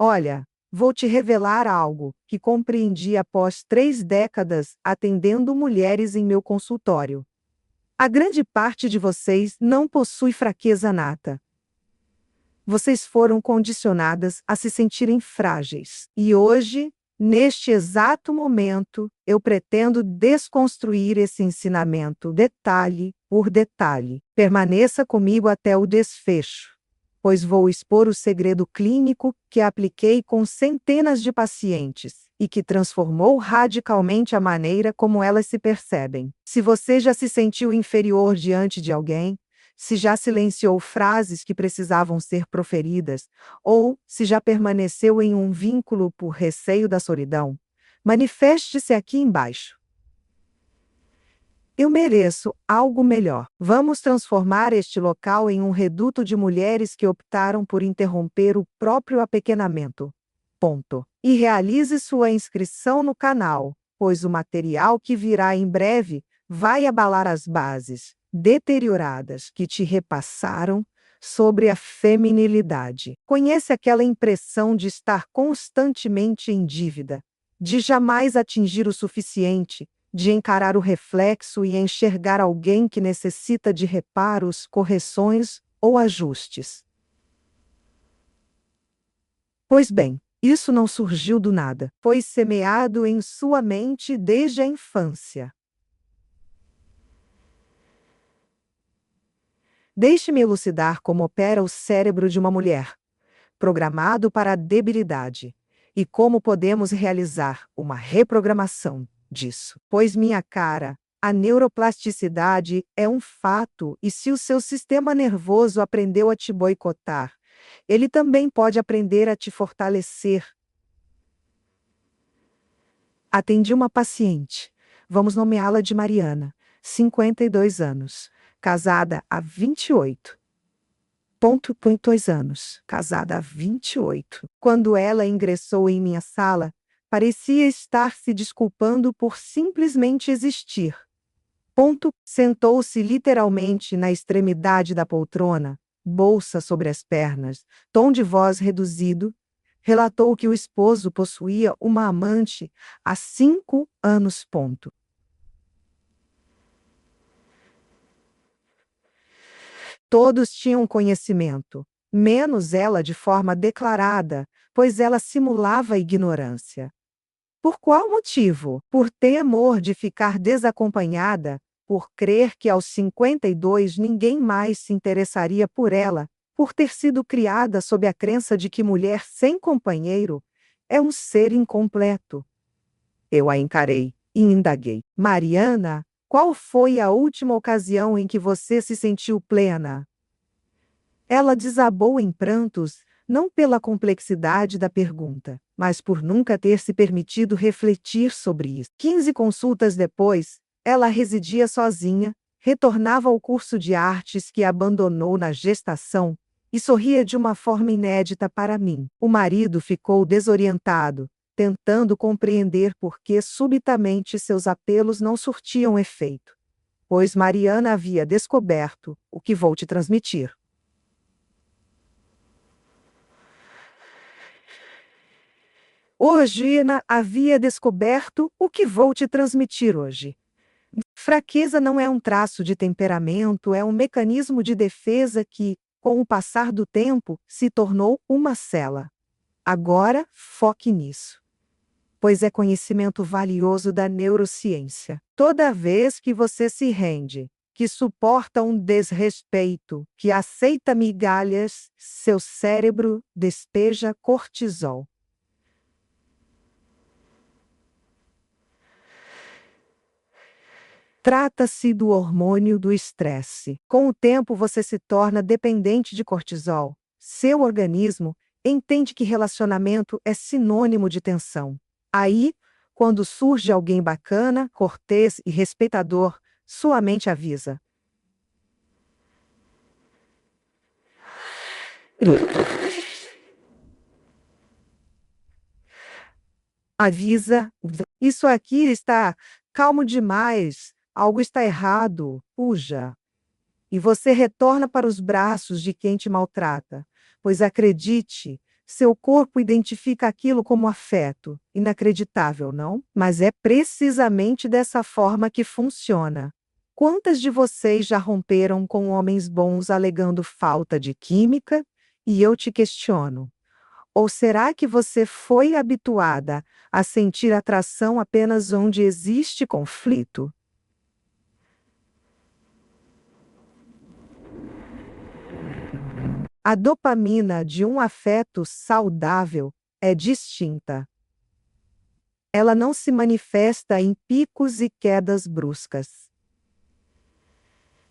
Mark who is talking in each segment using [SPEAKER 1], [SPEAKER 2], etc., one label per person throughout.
[SPEAKER 1] Olha, vou te revelar algo que compreendi após 3 décadas atendendo mulheres em meu consultório. A grande parte de vocês não possui fraqueza nata. Vocês foram condicionadas a se sentirem frágeis. E hoje, neste exato momento, eu pretendo desconstruir esse ensinamento detalhe por detalhe. Permaneça comigo até o desfecho, pois vou expor o segredo clínico que apliquei com centenas de pacientes e que transformou radicalmente a maneira como elas se percebem. Se você já se sentiu inferior diante de alguém, se já silenciou frases que precisavam ser proferidas, ou se já permaneceu em um vínculo por receio da solidão, manifeste-se aqui embaixo. Eu mereço algo melhor. Vamos transformar este local em um reduto de mulheres que optaram por interromper o próprio apequenamento. Ponto. E realize sua inscrição no canal, pois o material que virá em breve vai abalar as bases deterioradas que te repassaram sobre a feminilidade. Conhece aquela impressão de estar constantemente em dívida, de jamais atingir o suficiente, de encarar o reflexo e enxergar alguém que necessita de reparos, correções ou ajustes. Pois bem, isso não surgiu do nada. Foi semeado em sua mente desde a infância. Deixe-me elucidar como opera o cérebro de uma mulher, programado para a debilidade, e como podemos realizar uma reprogramação disso. Pois, minha cara, a neuroplasticidade é um fato, e se o seu sistema nervoso aprendeu a te boicotar, ele também pode aprender a te fortalecer. Atendi uma paciente, vamos nomeá-la de Mariana, 52 anos, casada há 28. 2 anos, casada há 28. Quando ela ingressou em minha sala, parecia estar se desculpando por simplesmente existir. Sentou-se literalmente na extremidade da poltrona, bolsa sobre as pernas, tom de voz reduzido, relatou que o esposo possuía uma amante há 5 anos. Todos tinham conhecimento, menos ela de forma declarada, pois ela simulava ignorância. Por qual motivo? Por temor de ficar desacompanhada, por crer que aos 52 ninguém mais se interessaria por ela, por ter sido criada sob a crença de que mulher sem companheiro é um ser incompleto. Eu a encarei e indaguei. Mariana, qual foi a última ocasião em que você se sentiu plena? Ela desabou em prantos, não pela complexidade da pergunta, mas por nunca ter se permitido refletir sobre isso. 15 consultas depois, ela residia sozinha, retornava ao curso de artes que abandonou na gestação e sorria de uma forma inédita para mim. O marido ficou desorientado, tentando compreender por que subitamente seus apelos não surtiam efeito. Pois Mariana havia descoberto o que vou te transmitir. Hoje Ana havia descoberto o que vou te transmitir hoje. Fraqueza não é um traço de temperamento, é um mecanismo de defesa que, com o passar do tempo, se tornou uma cela. Agora, foque nisso, pois é conhecimento valioso da neurociência. Toda vez que você se rende, que suporta um desrespeito, que aceita migalhas, seu cérebro despeja cortisol. Trata-se do hormônio do estresse. Com o tempo você se torna dependente de cortisol. Seu organismo entende que relacionamento é sinônimo de tensão. Aí, quando surge alguém bacana, cortês e respeitador, sua mente avisa. Avisa, isso aqui está calmo demais, algo está errado, fuja. E você retorna para os braços de quem te maltrata, pois acredite, Seu corpo identifica aquilo como afeto. Inacreditável, não? Mas é precisamente dessa forma que funciona. Quantas de vocês já romperam com homens bons alegando falta de química? E eu te questiono. Ou será que você foi habituada a sentir atração apenas onde existe conflito? A dopamina de um afeto saudável é distinta. Ela não se manifesta em picos e quedas bruscas.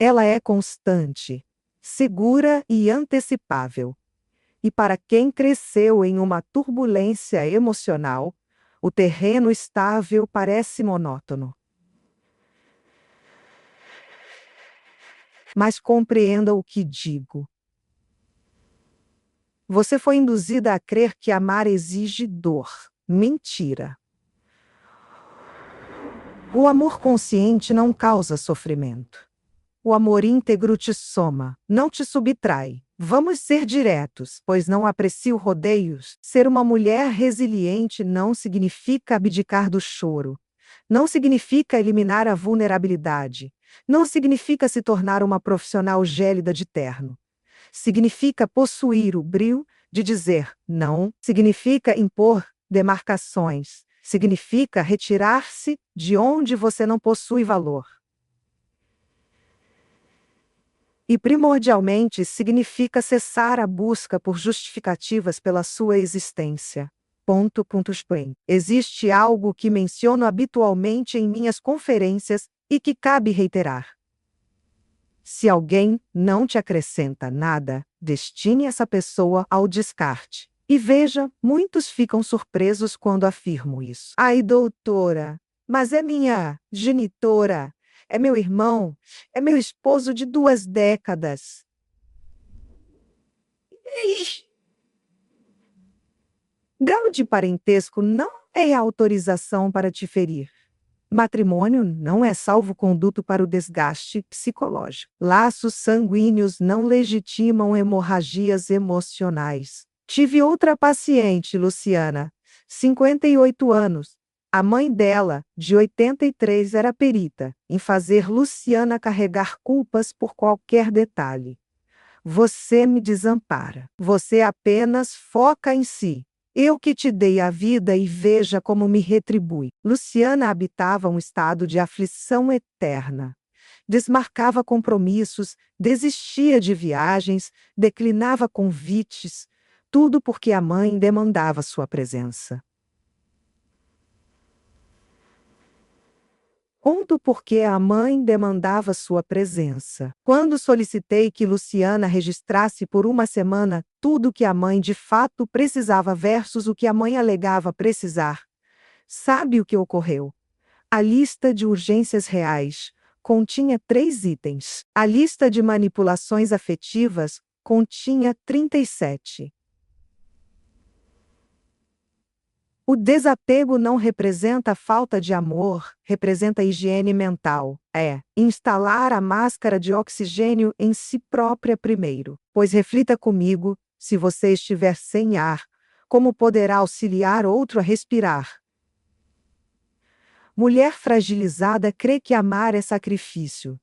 [SPEAKER 1] Ela é constante, segura e antecipável. E para quem cresceu em uma turbulência emocional, o terreno estável parece monótono. Mas compreenda o que digo. Você foi induzida a crer que amar exige dor. Mentira. O amor consciente não causa sofrimento. O amor íntegro te soma, não te subtrai. Vamos ser diretos, pois não aprecio rodeios. Ser uma mulher resiliente não significa abdicar do choro. Não significa eliminar a vulnerabilidade. Não significa se tornar uma profissional gélida de terno. Significa possuir o brio de dizer não. Significa impor demarcações. Significa retirar-se de onde você não possui valor. E primordialmente significa cessar a busca por justificativas pela sua existência. Ponto. Existe algo que menciono habitualmente em minhas conferências e que cabe reiterar. Se alguém não te acrescenta nada, destine essa pessoa ao descarte. E veja, muitos ficam surpresos quando afirmo isso. Ai, doutora, mas é minha genitora. É meu irmão, é meu esposo de 2 décadas. Ixi. Grau de parentesco não é autorização para te ferir. Matrimônio não é salvo-conduto para o desgaste psicológico. Laços sanguíneos não legitimam hemorragias emocionais. Tive outra paciente, Luciana, 58 anos. A mãe dela, de 83, era perita em fazer Luciana carregar culpas por qualquer detalhe. Você me desampara. Você apenas foca em si. Eu que te dei a vida e veja como me retribui. Luciana habitava um estado de aflição eterna. Desmarcava compromissos, desistia de viagens, declinava convites, tudo porque a mãe demandava sua presença. Conto porque a mãe demandava sua presença. Quando solicitei que Luciana registrasse por uma semana tudo que a mãe de fato precisava versus o que a mãe alegava precisar, sabe o que ocorreu? A lista de urgências reais continha 3 itens. A lista de manipulações afetivas continha 37. O desapego não representa falta de amor, representa higiene mental. É instalar a máscara de oxigênio em si própria primeiro. Pois reflita comigo, se você estiver sem ar, como poderá auxiliar outro a respirar? Mulher fragilizada crê que amar é sacrifício.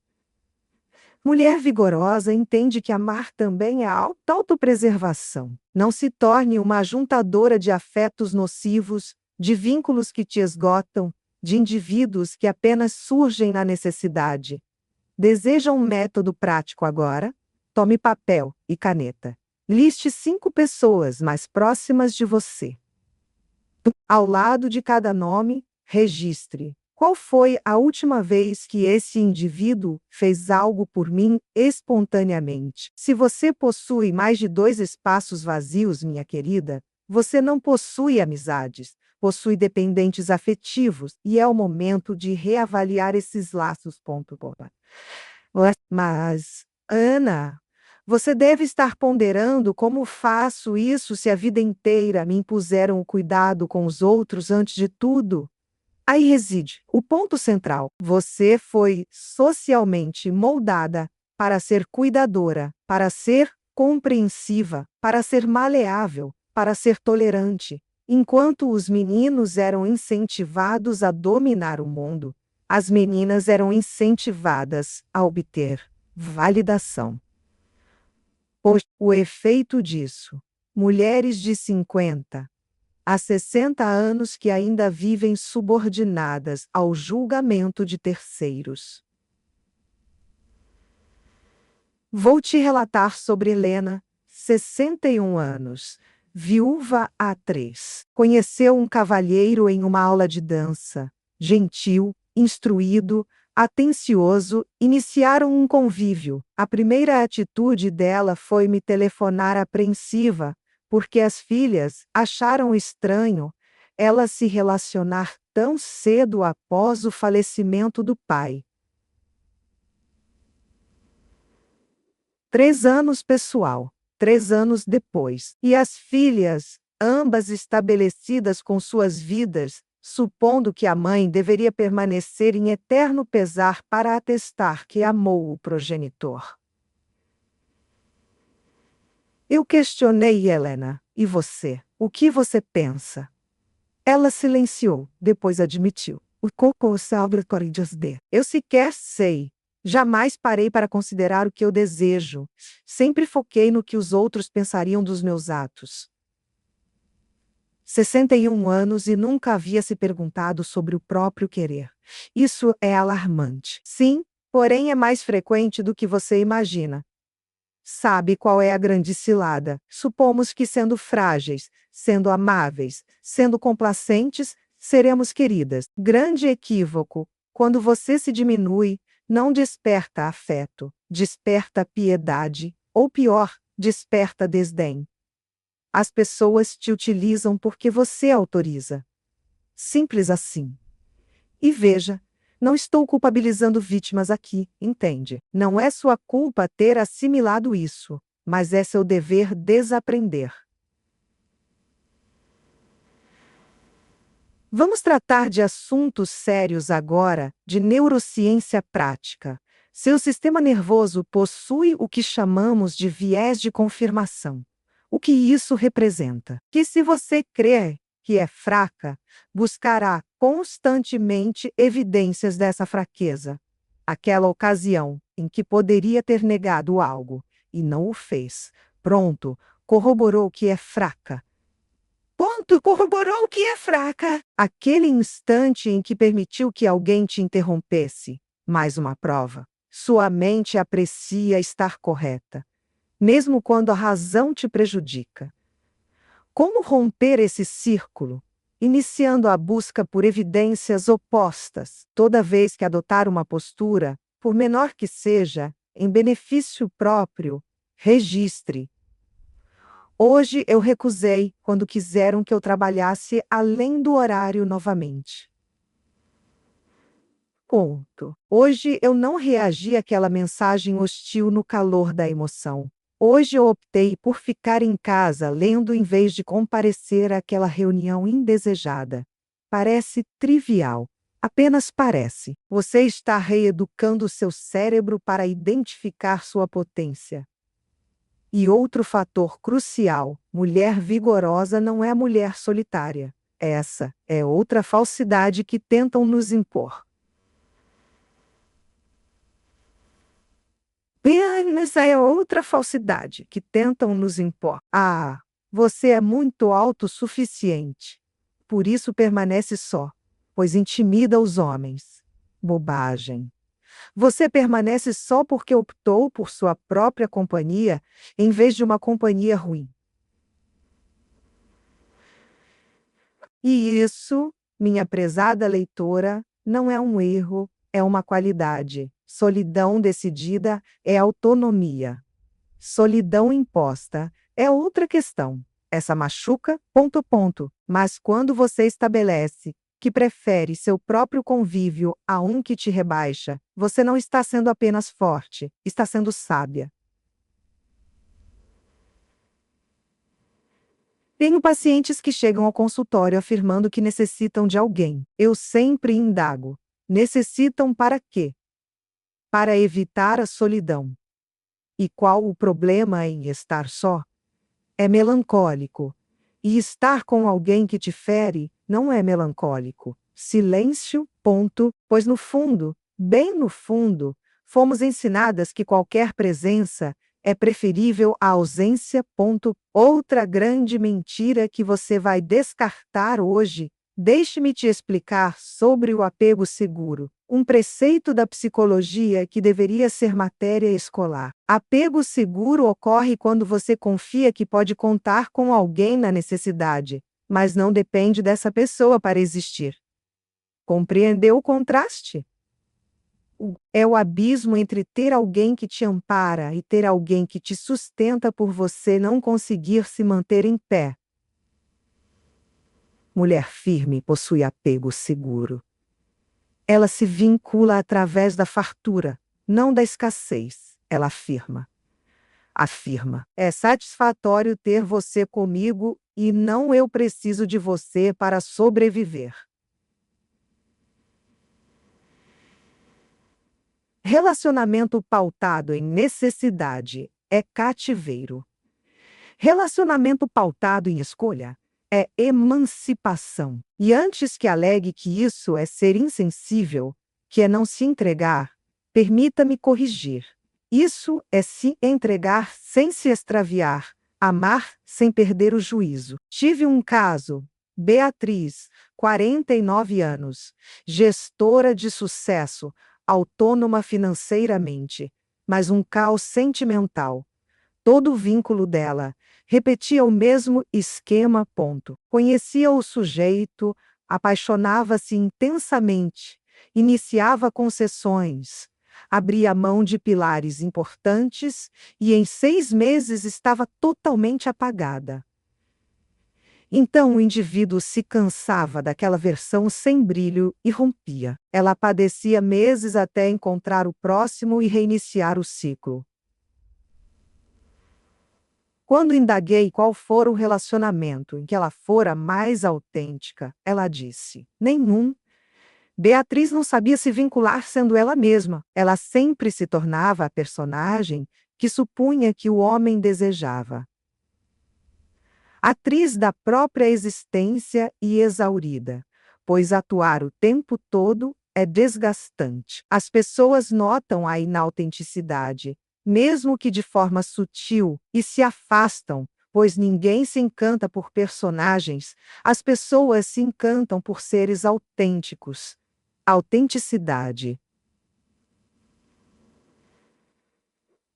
[SPEAKER 1] Mulher vigorosa entende que amar também é autopreservação. Não se torne uma ajuntadora de afetos nocivos, de vínculos que te esgotam, de indivíduos que apenas surgem na necessidade. Deseja um método prático agora? Tome papel e caneta. Liste 5 pessoas mais próximas de você. Ao lado de cada nome, registre. Qual foi a última vez que esse indivíduo fez algo por mim espontaneamente? Se você possui mais de 2 espaços vazios, minha querida, você não possui amizades, possui dependentes afetivos, e é o momento de reavaliar esses laços. Mas, Ana, você deve estar ponderando como faço isso se a vida inteira me impuseram o cuidado com os outros antes de tudo. Aí reside o ponto central. Você foi socialmente moldada para ser cuidadora, para ser compreensiva, para ser maleável, para ser tolerante. Enquanto os meninos eram incentivados a dominar o mundo, as meninas eram incentivadas a obter validação. O efeito disso: mulheres de 50 a 60 anos que ainda vivem subordinadas ao julgamento de terceiros. Vou te relatar sobre Helena, 61 anos, viúva A3. Conheceu um cavalheiro em uma aula de dança. Gentil, instruído, atencioso, iniciaram um convívio. A primeira atitude dela foi me telefonar apreensiva, porque as filhas acharam estranho ela se relacionar tão cedo após o falecimento do pai. 3 anos pessoal, 3 anos depois, e as filhas, ambas estabelecidas com suas vidas, supondo que a mãe deveria permanecer em eterno pesar para atestar que amou o progenitor. Eu questionei Helena, e você, o que você pensa? Ela silenciou, depois admitiu. O coco sabe de. Eu sequer sei. Jamais parei para considerar o que eu desejo. Sempre foquei no que os outros pensariam dos meus atos. 61 anos e nunca havia se perguntado sobre o próprio querer. Isso é alarmante. Sim, porém é mais frequente do que você imagina. Sabe qual é a grande cilada? Supomos que sendo frágeis, sendo amáveis, sendo complacentes, seremos queridas. Grande equívoco. Quando você se diminui, não desperta afeto, desperta piedade, ou pior, desperta desdém. As pessoas te utilizam porque você autoriza. Simples assim. E veja, não estou culpabilizando vítimas aqui, entende? Não é sua culpa ter assimilado isso, mas é seu dever desaprender. Vamos tratar de assuntos sérios agora, de neurociência prática. Seu sistema nervoso possui o que chamamos de viés de confirmação. O que isso representa? Que se você crer que é fraca, buscará constantemente evidências dessa fraqueza. Aquela ocasião em que poderia ter negado algo e não o fez. Pronto, corroborou que é fraca. Ponto, corroborou que é fraca. Aquele instante em que permitiu que alguém te interrompesse. Mais uma prova. Sua mente aprecia estar correta, mesmo quando a razão te prejudica. Como romper esse círculo? Iniciando a busca por evidências opostas. Toda vez que adotar uma postura, por menor que seja, em benefício próprio, registre. Hoje eu recusei quando quiseram que eu trabalhasse além do horário novamente. Ponto. Hoje eu não reagi àquela mensagem hostil no calor da emoção. Hoje eu optei por ficar em casa lendo em vez de comparecer àquela reunião indesejada. Parece trivial. Apenas parece. Você está reeducando seu cérebro para identificar sua potência. E outro fator crucial: mulher vigorosa não é mulher solitária. Essa é outra falsidade que tentam nos impor. Essa é outra falsidade que tentam nos impor. Ah, você é muito autossuficiente. Por isso permanece só, pois intimida os homens. Bobagem. Você permanece só porque optou por sua própria companhia, em vez de uma companhia ruim. E isso, minha prezada leitora, não é um erro, é uma qualidade. Solidão decidida é autonomia. Solidão imposta é outra questão. Essa machuca, ponto, ponto. Mas quando você estabelece que prefere seu próprio convívio a um que te rebaixa, você não está sendo apenas forte, está sendo sábia. Tenho pacientes que chegam ao consultório afirmando que necessitam de alguém. Eu sempre indago: necessitam para quê? Para evitar a solidão. E qual o problema em estar só? É melancólico. E estar com alguém que te fere não é melancólico. Silêncio, ponto, pois no fundo, bem no fundo, fomos ensinadas que qualquer presença é preferível à ausência, ponto. Outra grande mentira que você vai descartar hoje. Deixe-me te explicar sobre o apego seguro, um preceito da psicologia que deveria ser matéria escolar. Apego seguro ocorre quando você confia que pode contar com alguém na necessidade, mas não depende dessa pessoa para existir. Compreendeu o contraste? É o abismo entre ter alguém que te ampara e ter alguém que te sustenta por você não conseguir se manter em pé. Mulher firme possui apego seguro. Ela se vincula através da fartura, não da escassez. Ela afirma. Afirma: é satisfatório ter você comigo e não eu preciso de você para sobreviver. Relacionamento pautado em necessidade é cativeiro. Relacionamento pautado em escolha é emancipação. E antes que alegue que isso é ser insensível, que é não se entregar, permita-me corrigir. Isso é se entregar sem se extraviar, amar sem perder o juízo. Tive um caso. Beatriz, 49 anos, gestora de sucesso, autônoma financeiramente, mas um caos sentimental. Todo o vínculo dela repetia o mesmo esquema, ponto. Conhecia o sujeito, apaixonava-se intensamente, iniciava concessões, abria mão de pilares importantes e em 6 meses estava totalmente apagada. Então o indivíduo se cansava daquela versão sem brilho e rompia. Ela padecia meses até encontrar o próximo e reiniciar o ciclo. Quando indaguei qual fora o relacionamento em que ela fora mais autêntica, ela disse: nenhum. Beatriz não sabia se vincular sendo ela mesma. Ela sempre se tornava a personagem que supunha que o homem desejava. Atriz da própria existência e exaurida, pois atuar o tempo todo é desgastante. As pessoas notam a inautenticidade, mesmo que de forma sutil, e se afastam, pois ninguém se encanta por personagens, as pessoas se encantam por seres autênticos. Autenticidade.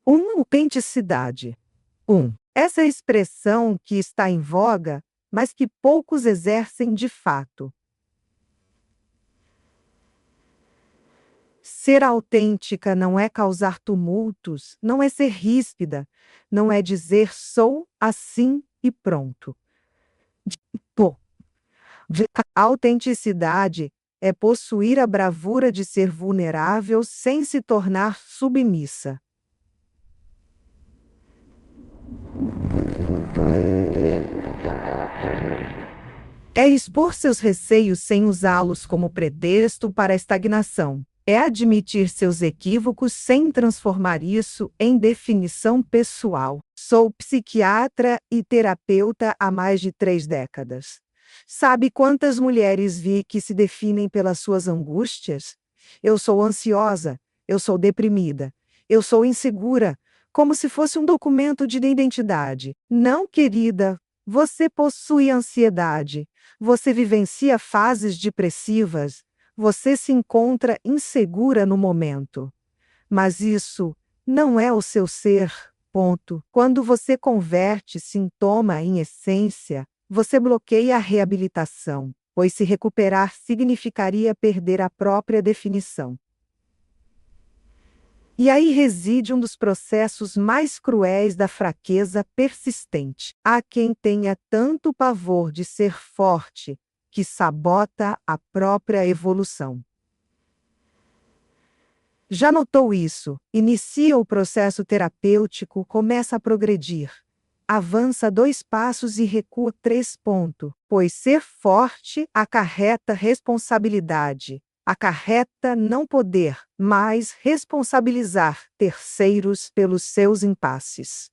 [SPEAKER 1] Autenticidade. 1. Essa expressão que está em voga, mas que poucos exercem de fato. Ser autêntica não é causar tumultos, não é ser ríspida, não é dizer sou assim e pronto. Pô. Autenticidade é possuir a bravura de ser vulnerável sem se tornar submissa. É expor seus receios sem usá-los como pretexto para a estagnação. É admitir seus equívocos sem transformar isso em definição pessoal. Sou psiquiatra e terapeuta há mais de 3 décadas. Sabe quantas mulheres vi que se definem pelas suas angústias? Eu sou ansiosa, eu sou deprimida, eu sou insegura, como se fosse um documento de identidade. Não, querida, você possui ansiedade, você vivencia fases depressivas, você se encontra insegura no momento. Mas isso não é o seu ser, ponto. Quando você converte sintoma em essência, você bloqueia a reabilitação, pois se recuperar significaria perder a própria definição. E aí reside um dos processos mais cruéis da fraqueza persistente. Há quem tenha tanto pavor de ser forte que sabota a própria evolução. Já notou isso? Inicia o processo terapêutico, começa a progredir. Avança 2 passos e recua 3 pontos, pois ser forte acarreta responsabilidade. Acarreta não poder, mas responsabilizar terceiros pelos seus impasses.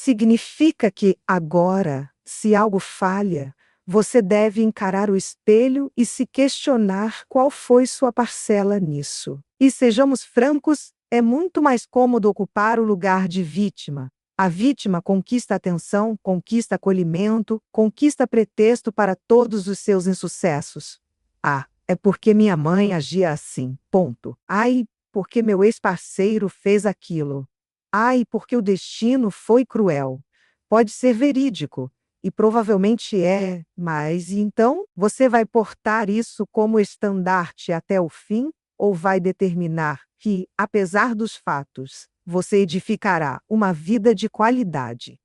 [SPEAKER 1] Significa que, agora, se algo falha, você deve encarar o espelho e se questionar qual foi sua parcela nisso. E sejamos francos, é muito mais cômodo ocupar o lugar de vítima. A vítima conquista atenção, conquista acolhimento, conquista pretexto para todos os seus insucessos. Ah, é porque minha mãe agia assim. Ponto. Ai, porque meu ex-parceiro fez aquilo. Ai, porque o destino foi cruel. Pode ser verídico, e provavelmente é, mas e então você vai portar isso como estandarte até o fim, ou vai determinar que, apesar dos fatos, você edificará uma vida de qualidade?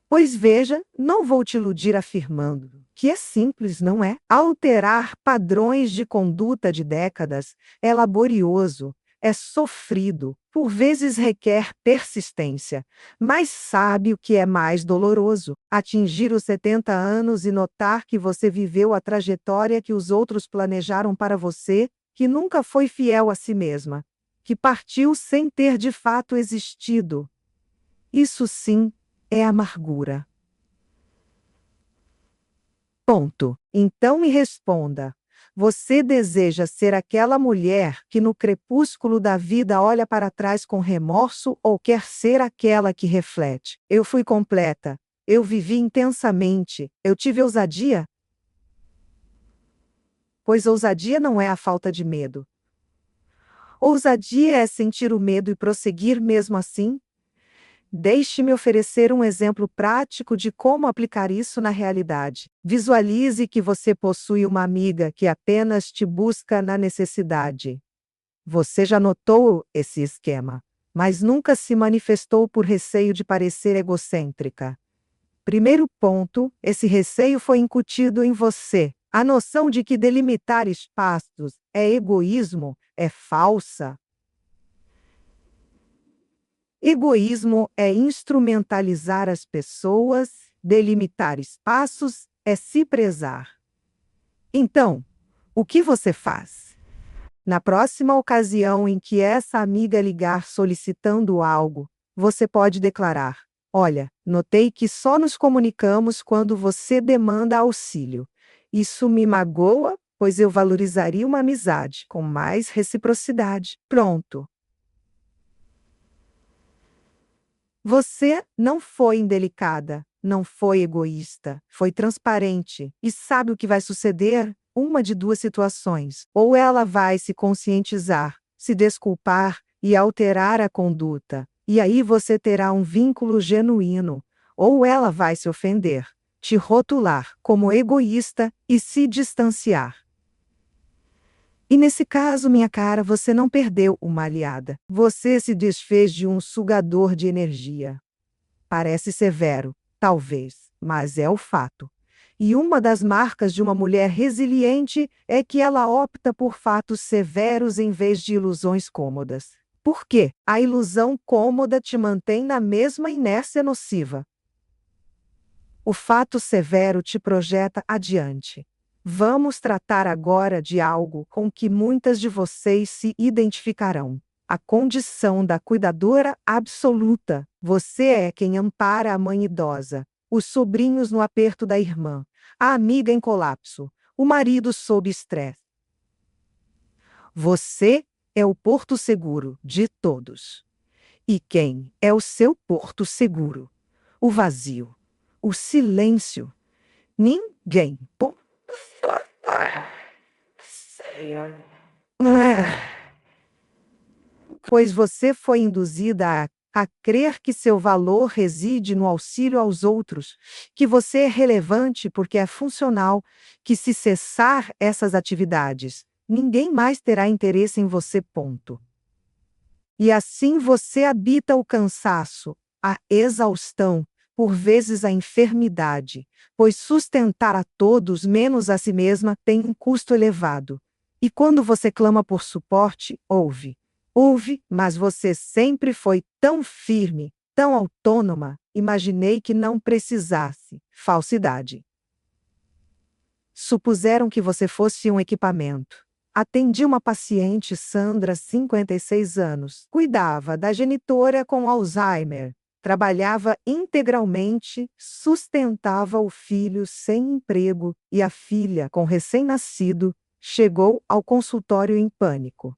[SPEAKER 1] Pois veja, não vou te iludir afirmando que é simples, não é? Alterar padrões de conduta de décadas é laborioso, é sofrido, por vezes requer persistência. Mas sabe o que é mais doloroso? Atingir os 70 anos e notar que você viveu a trajetória que os outros planejaram para você, que nunca foi fiel a si mesma, que partiu sem ter de fato existido. Isso sim é amargura. Ponto. Então me responda. Você deseja ser aquela mulher que no crepúsculo da vida olha para trás com remorso ou quer ser aquela que reflete? Eu fui completa. Eu vivi intensamente. Eu tive ousadia? Pois ousadia não é a falta de medo. Ousadia é sentir o medo e prosseguir mesmo assim? Deixe-me oferecer um exemplo prático de como aplicar isso na realidade. Visualize que você possui uma amiga que apenas te busca na necessidade. Você já notou esse esquema, mas nunca se manifestou por receio de parecer egocêntrica. Primeiro ponto, esse receio foi incutido em você. A noção de que delimitar espaços é egoísmo é falsa. Egoísmo é instrumentalizar as pessoas, delimitar espaços é se prezar. Então, o que você faz? Na próxima ocasião em que essa amiga ligar solicitando algo, você pode declarar: Olha, notei que só nos comunicamos quando você demanda auxílio. Isso me magoa, pois eu valorizaria uma amizade com mais reciprocidade. Pronto. Você não foi indelicada, não foi egoísta, foi transparente. E sabe o que vai suceder? Uma de duas situações. Ou ela vai se conscientizar, se desculpar e alterar a conduta. E aí você terá um vínculo genuíno. Ou ela vai se ofender, te rotular como egoísta e se distanciar. E nesse caso, minha cara, você não perdeu uma aliada. Você se desfez de um sugador de energia. Parece severo, talvez, mas é o fato. E uma das marcas de uma mulher resiliente é que ela opta por fatos severos em vez de ilusões cômodas. Por quê? A ilusão cômoda te mantém na mesma inércia nociva. O fato severo te projeta adiante. Vamos tratar agora de algo com que muitas de vocês se identificarão. A condição da cuidadora absoluta. Você é quem ampara a mãe idosa, os sobrinhos no aperto da irmã, a amiga em colapso, o marido sob estresse. Você é o porto seguro de todos. E quem é o seu porto seguro? O vazio, o silêncio. Ninguém. Pois você foi induzida a crer que seu valor reside no auxílio aos outros, que você é relevante porque é funcional, que se cessar essas atividades, ninguém mais terá interesse em você. Ponto. E assim você habita o cansaço, a exaustão, por vezes a enfermidade, pois sustentar a todos menos a si mesma tem um custo elevado. E quando você clama por suporte, ouve. Ouve, mas você sempre foi tão firme, tão autônoma, imaginei que não precisasse. Falsidade. Supuseram que você fosse um equipamento. Atendi uma paciente, Sandra, 56 anos. Cuidava da genitora com Alzheimer. Trabalhava integralmente, sustentava o filho sem emprego e a filha, com recém-nascido, chegou ao consultório em pânico.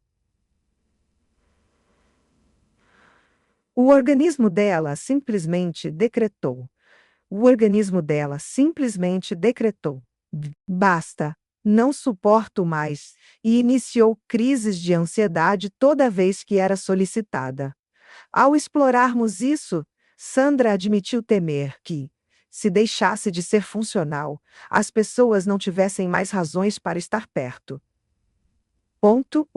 [SPEAKER 1] O organismo dela simplesmente decretou. O organismo dela simplesmente decretou: basta, não suporto mais, e iniciou crises de ansiedade toda vez que era solicitada. Ao explorarmos isso, Sandra admitiu temer que, se deixasse de ser funcional, as pessoas não tivessem mais razões para estar perto. Ponto.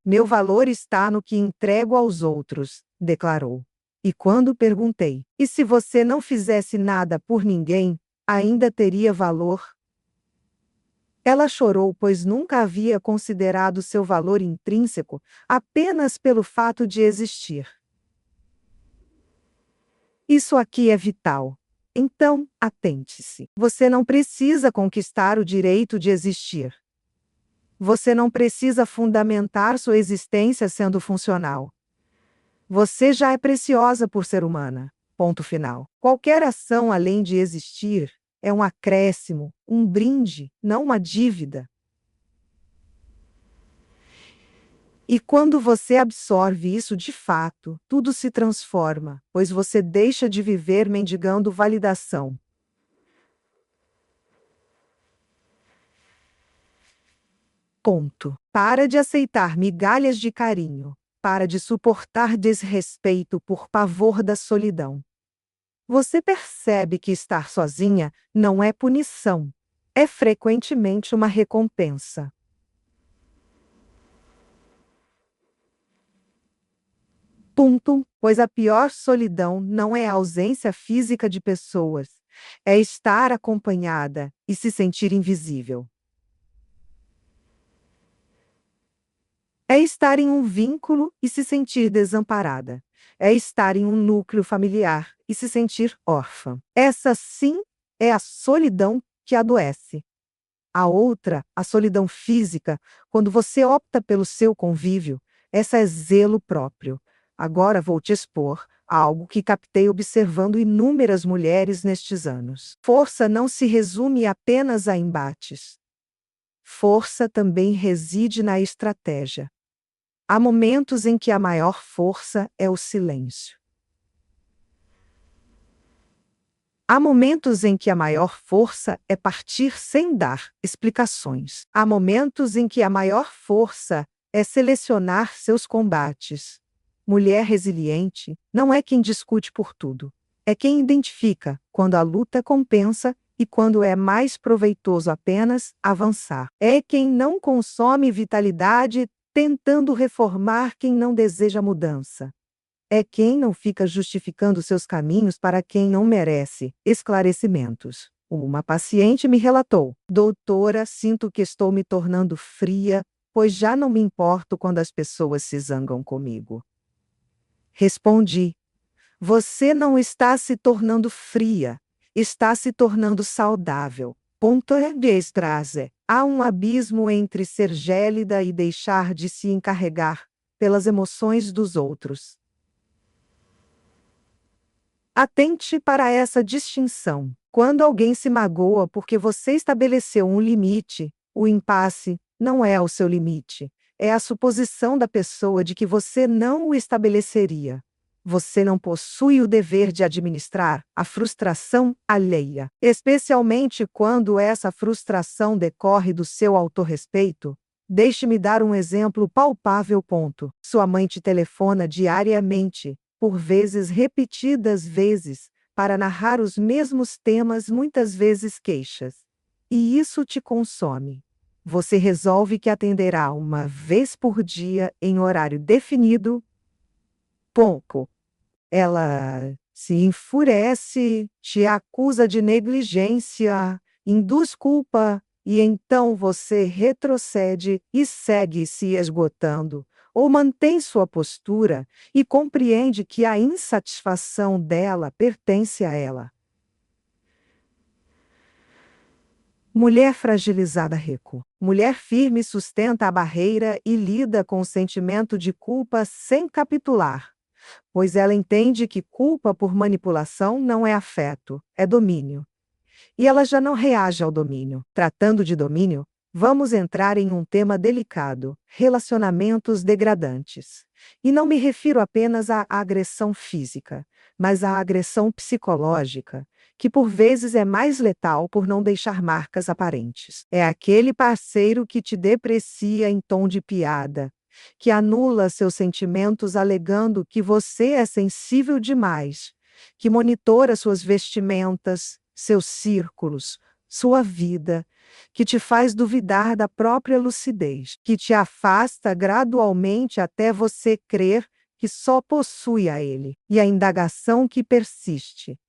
[SPEAKER 1] Meu valor está no que entrego aos outros, declarou. E quando perguntei, e se você não fizesse nada por ninguém, ainda teria valor? Ela chorou, pois nunca havia considerado seu valor intrínseco apenas pelo fato de existir. Isso aqui é vital. Então, atente-se. Você não precisa conquistar o direito de existir. Você não precisa fundamentar sua existência sendo funcional. Você já é preciosa por ser humana. Ponto final. Qualquer ação além de existir é um acréscimo, um brinde, não uma dívida. E quando você absorve isso de fato, tudo se transforma, pois você deixa de viver mendigando validação. Ponto. Para de aceitar migalhas de carinho. Para de suportar desrespeito por pavor da solidão. Você percebe que estar sozinha não é punição. É frequentemente uma recompensa. Ponto. Pois a pior solidão não é a ausência física de pessoas. É estar acompanhada e se sentir invisível. É estar em um vínculo e se sentir desamparada. É estar em um núcleo familiar e se sentir órfã. Essa sim é a solidão que adoece. A outra, a solidão física, quando você opta pelo seu convívio, essa é zelo próprio. Agora vou te expor algo que captei observando inúmeras mulheres nestes anos. Força não se resume apenas a embates. Força também reside na estratégia. Há momentos em que a maior força é o silêncio. Há momentos em que a maior força é partir sem dar explicações. Há momentos em que a maior força é selecionar seus combates. Mulher resiliente não é quem discute por tudo. É quem identifica quando a luta compensa e quando é mais proveitoso apenas avançar. É quem não consome vitalidade tentando reformar quem não deseja mudança. É quem não fica justificando seus caminhos para quem não merece esclarecimentos. Uma paciente me relatou: doutora, sinto que estou me tornando fria, pois já não me importo quando as pessoas se zangam comigo. Respondi: você não está se tornando fria, está se tornando saudável. Ponto de estrase. Há um abismo entre ser gélida e deixar de se encarregar pelas emoções dos outros. Atente para essa distinção. Quando alguém se magoa porque você estabeleceu um limite, o impasse não é o seu limite. É a suposição da pessoa de que você não o estabeleceria. Você não possui o dever de administrar a frustração alheia, especialmente quando essa frustração decorre do seu autorrespeito. Deixe-me dar um exemplo palpável. Sua mãe te telefona diariamente, por vezes repetidas vezes, para narrar os mesmos temas, muitas vezes queixas. E isso te consome. Você resolve que atenderá uma vez por dia em horário definido. Pouco. Ela se enfurece, te acusa de negligência, induz culpa, e então você retrocede e segue se esgotando, ou mantém sua postura e compreende que a insatisfação dela pertence a ela. Mulher fragilizada recu. Mulher firme sustenta a barreira e lida com o sentimento de culpa sem capitular, pois ela entende que culpa por manipulação não é afeto, é domínio. E ela já não reage ao domínio. Tratando de domínio, vamos entrar em um tema delicado: relacionamentos degradantes. E não me refiro apenas à agressão física, mas à agressão psicológica, que por vezes é mais letal por não deixar marcas aparentes. É aquele parceiro que te deprecia em tom de piada, que anula seus sentimentos alegando que você é sensível demais, que monitora suas vestimentas, seus círculos, sua vida, que te faz duvidar da própria lucidez, que te afasta gradualmente até você crer que só possui a ele, e a indagação que persiste.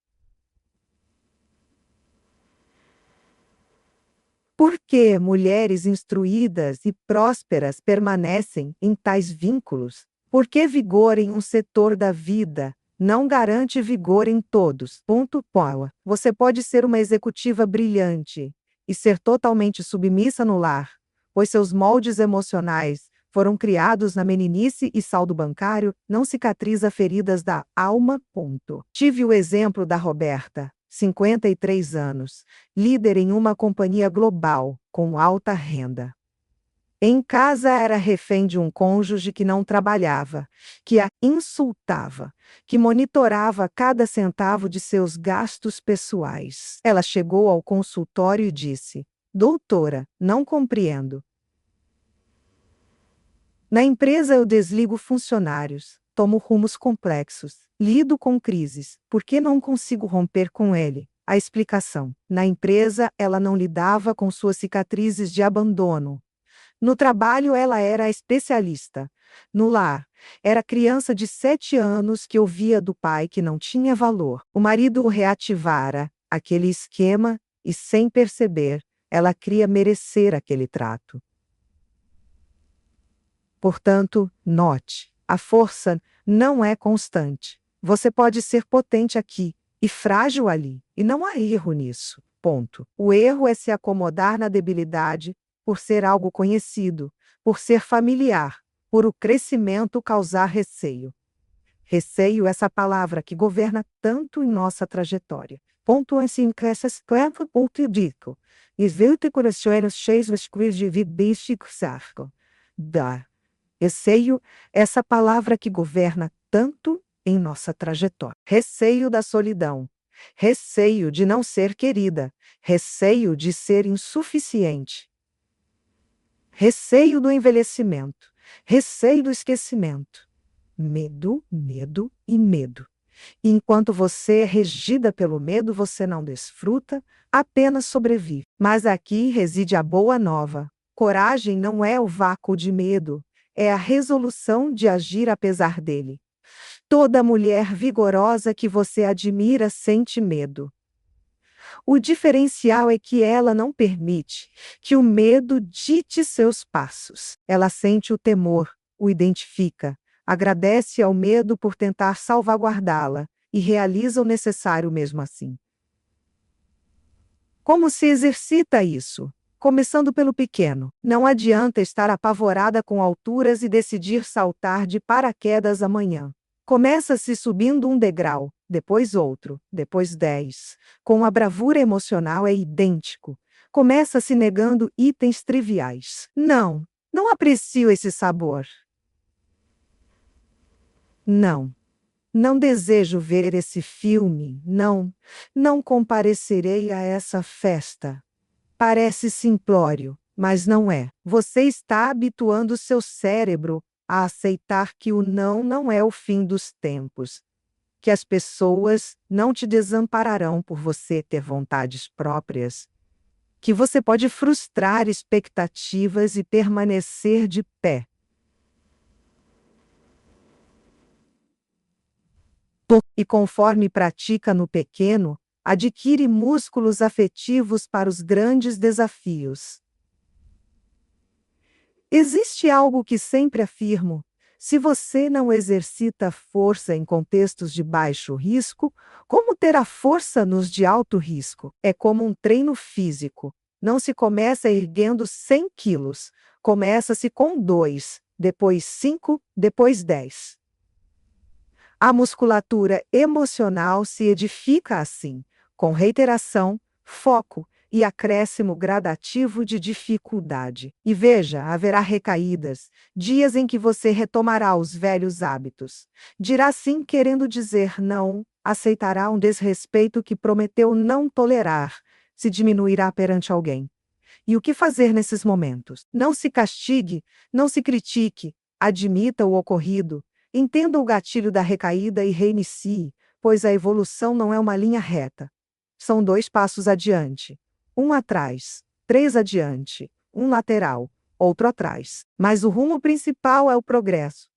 [SPEAKER 1] Por que mulheres instruídas e prósperas permanecem em tais vínculos? Por que vigor em um setor da vida não garante vigor em todos? Ponto. Paula. Você pode ser uma executiva brilhante e ser totalmente submissa no lar, pois seus moldes emocionais foram criados na meninice e saldo bancário não cicatriza feridas da alma. Ponto. Tive o exemplo da Roberta, 53 anos, líder em uma companhia global, com alta renda. Em casa era refém de um cônjuge que não trabalhava, que a insultava, que monitorava cada centavo de seus gastos pessoais. Ela chegou ao consultório e disse: "Doutora, não compreendo. Na empresa eu desligo funcionários, tomo rumos complexos, lido com crises, por que não consigo romper com ele?" A explicação: na empresa ela não lidava com suas cicatrizes de abandono. No trabalho ela era a especialista. No lar, era a criança de 7 anos que ouvia do pai que não tinha valor. O marido o reativara aquele esquema e, sem perceber, ela queria merecer aquele trato. Portanto, note, a força não é constante. Você pode ser potente aqui e frágil ali, e não há erro nisso. Ponto. O erro é se acomodar na debilidade por ser algo conhecido, por ser familiar, por o crescimento causar receio. Receio, essa palavra que governa tanto em nossa trajetória. Ponto assim que essas quatro pontos dico. E veio te corações cheios de vida sarco. Da. Receio, essa palavra que governa tanto em nossa trajetória. Receio da solidão. Receio de não ser querida. Receio de ser insuficiente. Receio do envelhecimento. Receio do esquecimento. Medo, medo e medo. E enquanto você é regida pelo medo, você não desfruta, apenas sobrevive. Mas aqui reside a boa nova. Coragem não é o vácuo de medo, é a resolução de agir apesar dele. Toda mulher vigorosa que você admira sente medo. O diferencial é que ela não permite que o medo dite seus passos. Ela sente o temor, o identifica, agradece ao medo por tentar salvaguardá-la e realiza o necessário mesmo assim. Como se exercita isso? Começando pelo pequeno. Não adianta estar apavorada com alturas e decidir saltar de paraquedas amanhã. Começa-se subindo um degrau, depois outro, depois 10. Com a bravura emocional é idêntico. Começa-se negando itens triviais. Não, não aprecio esse sabor. Não, não desejo ver esse filme. Não, não comparecerei a essa festa. Parece simplório, mas não é. Você está habituando seu cérebro a aceitar que o não é o fim dos tempos, que as pessoas não te desampararão por você ter vontades próprias, que você pode frustrar expectativas e permanecer de pé. E conforme pratica no pequeno, adquire músculos afetivos para os grandes desafios. Existe algo que sempre afirmo: se você não exercita força em contextos de baixo risco, como terá força nos de alto risco? É como um treino físico. Não se começa erguendo 100 quilos. Começa-se com 2, depois 5, depois 10. A musculatura emocional se edifica assim, com reiteração, foco e acréscimo gradativo de dificuldade. E veja, haverá recaídas, dias em que você retomará os velhos hábitos. Dirá sim querendo dizer não, aceitará um desrespeito que prometeu não tolerar, se diminuirá perante alguém. E o que fazer nesses momentos? Não se castigue, não se critique, admita o ocorrido, entenda o gatilho da recaída e reinicie, pois a evolução não é uma linha reta. São 2 passos adiante, um atrás, 3 adiante, um lateral, outro atrás. Mas o rumo principal é o progresso.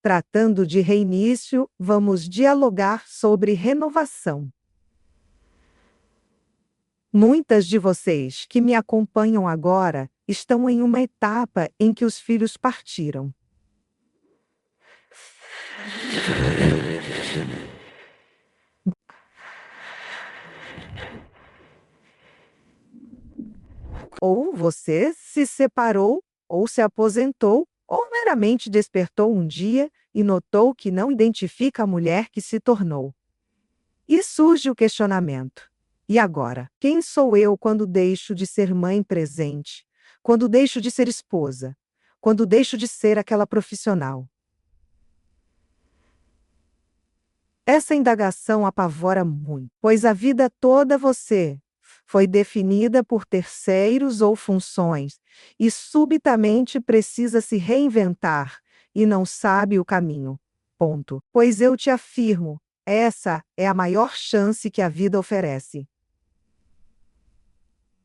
[SPEAKER 1] Tratando de reinício, vamos dialogar sobre renovação. Muitas de vocês que me acompanham agora estão em uma etapa em que os filhos partiram. Ou você se separou, ou se aposentou, ou meramente despertou um dia e notou que não identifica a mulher que se tornou. E surge o questionamento: e agora? Quem sou eu quando deixo de ser mãe presente? Quando deixo de ser esposa? Quando deixo de ser aquela profissional? Essa indagação apavora muito, pois a vida toda você foi definida por terceiros ou funções e subitamente precisa se reinventar e não sabe o caminho. Ponto. Pois eu te afirmo, essa é a maior chance que a vida oferece.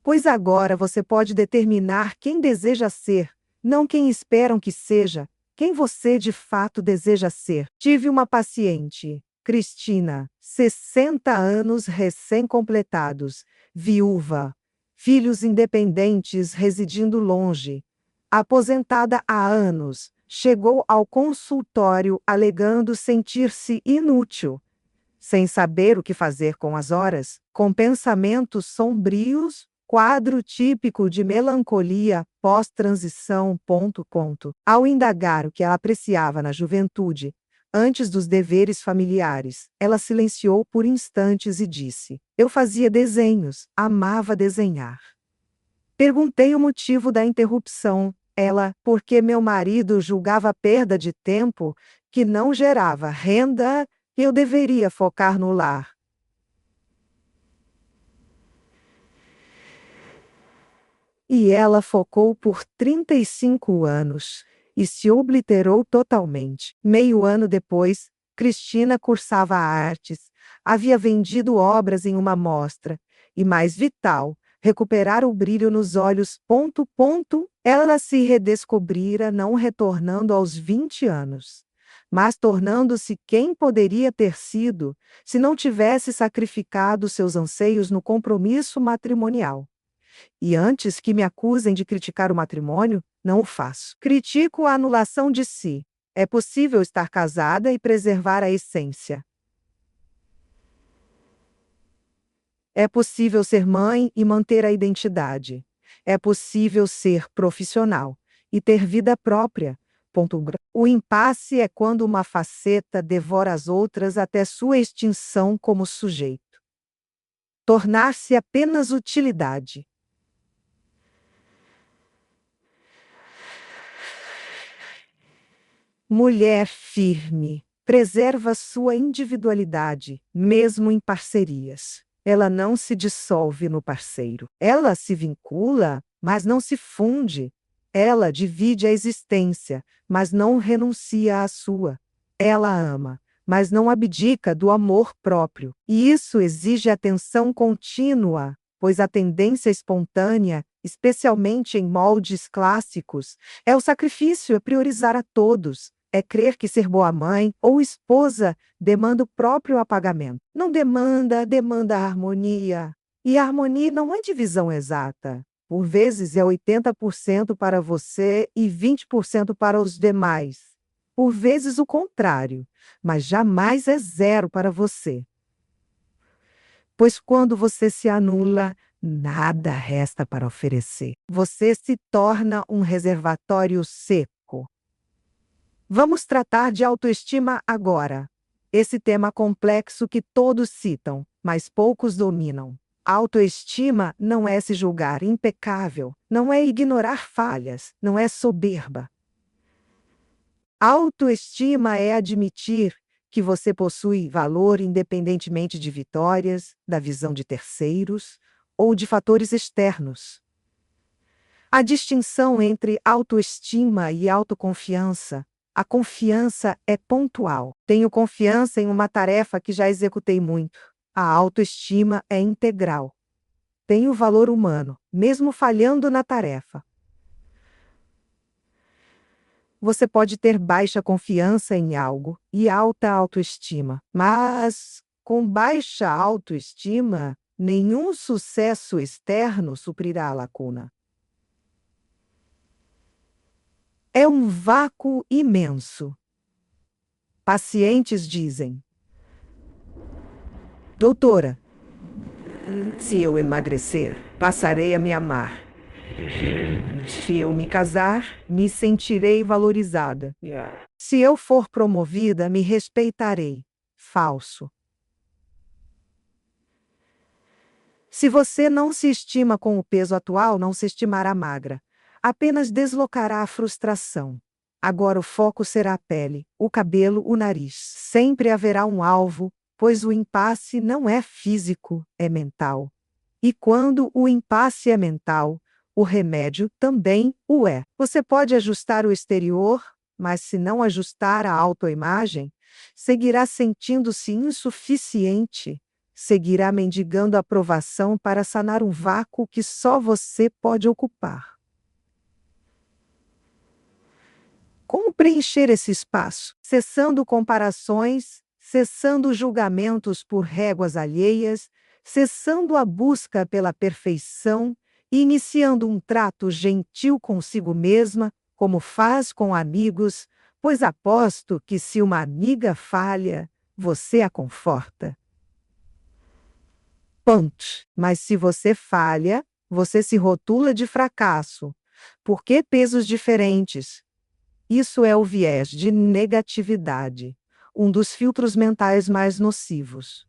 [SPEAKER 1] Pois agora você pode determinar quem deseja ser, não quem esperam que seja, quem você de fato deseja ser. Tive uma paciente, Cristina, 60 anos recém-completados, viúva, filhos independentes residindo longe, aposentada há anos, chegou ao consultório alegando sentir-se inútil, sem saber o que fazer com as horas, com pensamentos sombrios, quadro típico de melancolia pós-transição. Ao indagar o que ela apreciava na juventude, antes dos deveres familiares, ela silenciou por instantes e disse: eu fazia desenhos, amava desenhar. Perguntei o motivo da interrupção. Ela, porque meu marido julgava perda de tempo, que não gerava renda, eu deveria focar no lar. E ela focou por 35 anos e se obliterou totalmente. Meio ano depois, Cristina cursava artes, havia vendido obras em uma mostra e, mais vital, recuperar o brilho nos olhos. Ela se redescobrira não retornando aos 20 anos, mas tornando-se quem poderia ter sido se não tivesse sacrificado seus anseios no compromisso matrimonial. E antes que me acusem de criticar o matrimônio, não o faço. Critico a anulação de si. É possível estar casada e preservar a essência. É possível ser mãe e manter a identidade. É possível ser profissional e ter vida própria. O impasse é quando uma faceta devora as outras até sua extinção como sujeito. Tornar-se apenas utilidade. Mulher firme, preserva sua individualidade, mesmo em parcerias. Ela não se dissolve no parceiro. Ela se vincula, mas não se funde. Ela divide a existência, mas não renuncia à sua. Ela ama, mas não abdica do amor próprio. E isso exige atenção contínua, pois a tendência espontânea, especialmente em moldes clássicos, é o sacrifício, é priorizar a todos. É crer que ser boa mãe ou esposa demanda o próprio apagamento. Não demanda harmonia. E a harmonia não é divisão exata. Por vezes é 80% para você e 20% para os demais. Por vezes o contrário, mas jamais é 0 para você. Pois quando você se anula, nada resta para oferecer. Você se torna um reservatório seco. Vamos tratar de autoestima agora. Esse tema complexo que todos citam, mas poucos dominam. Autoestima não é se julgar impecável, não é ignorar falhas, não é soberba. Autoestima é admitir que você possui valor independentemente de vitórias, da visão de terceiros ou de fatores externos. A distinção entre autoestima e autoconfiança. A confiança é pontual. Tenho confiança em uma tarefa que já executei muito. A autoestima é integral. Tenho valor humano, mesmo falhando na tarefa. Você pode ter baixa confiança em algo e alta autoestima, mas com baixa autoestima, nenhum sucesso externo suprirá a lacuna. É um vácuo imenso. Pacientes dizem: doutora, se eu emagrecer, passarei a me amar. Se eu me casar, me sentirei valorizada. Se eu for promovida, me respeitarei. Falso. Se você não se estima com o peso atual, não se estimará magra. Apenas deslocará a frustração. Agora o foco será a pele, o cabelo, o nariz. Sempre haverá um alvo, pois o impasse não é físico, é mental. E quando o impasse é mental, o remédio também o é. Você pode ajustar o exterior, mas se não ajustar a autoimagem, seguirá sentindo-se insuficiente, seguirá mendigando aprovação para sanar um vácuo que só você pode ocupar. Como preencher esse espaço? Cessando comparações, cessando julgamentos por réguas alheias, cessando a busca pela perfeição e iniciando um trato gentil consigo mesma, como faz com amigos, pois aposto que se uma amiga falha, você a conforta. Ponto. Mas se você falha, você se rotula de fracasso. Por que pesos diferentes? Isso é o viés de negatividade, um dos filtros mentais mais nocivos.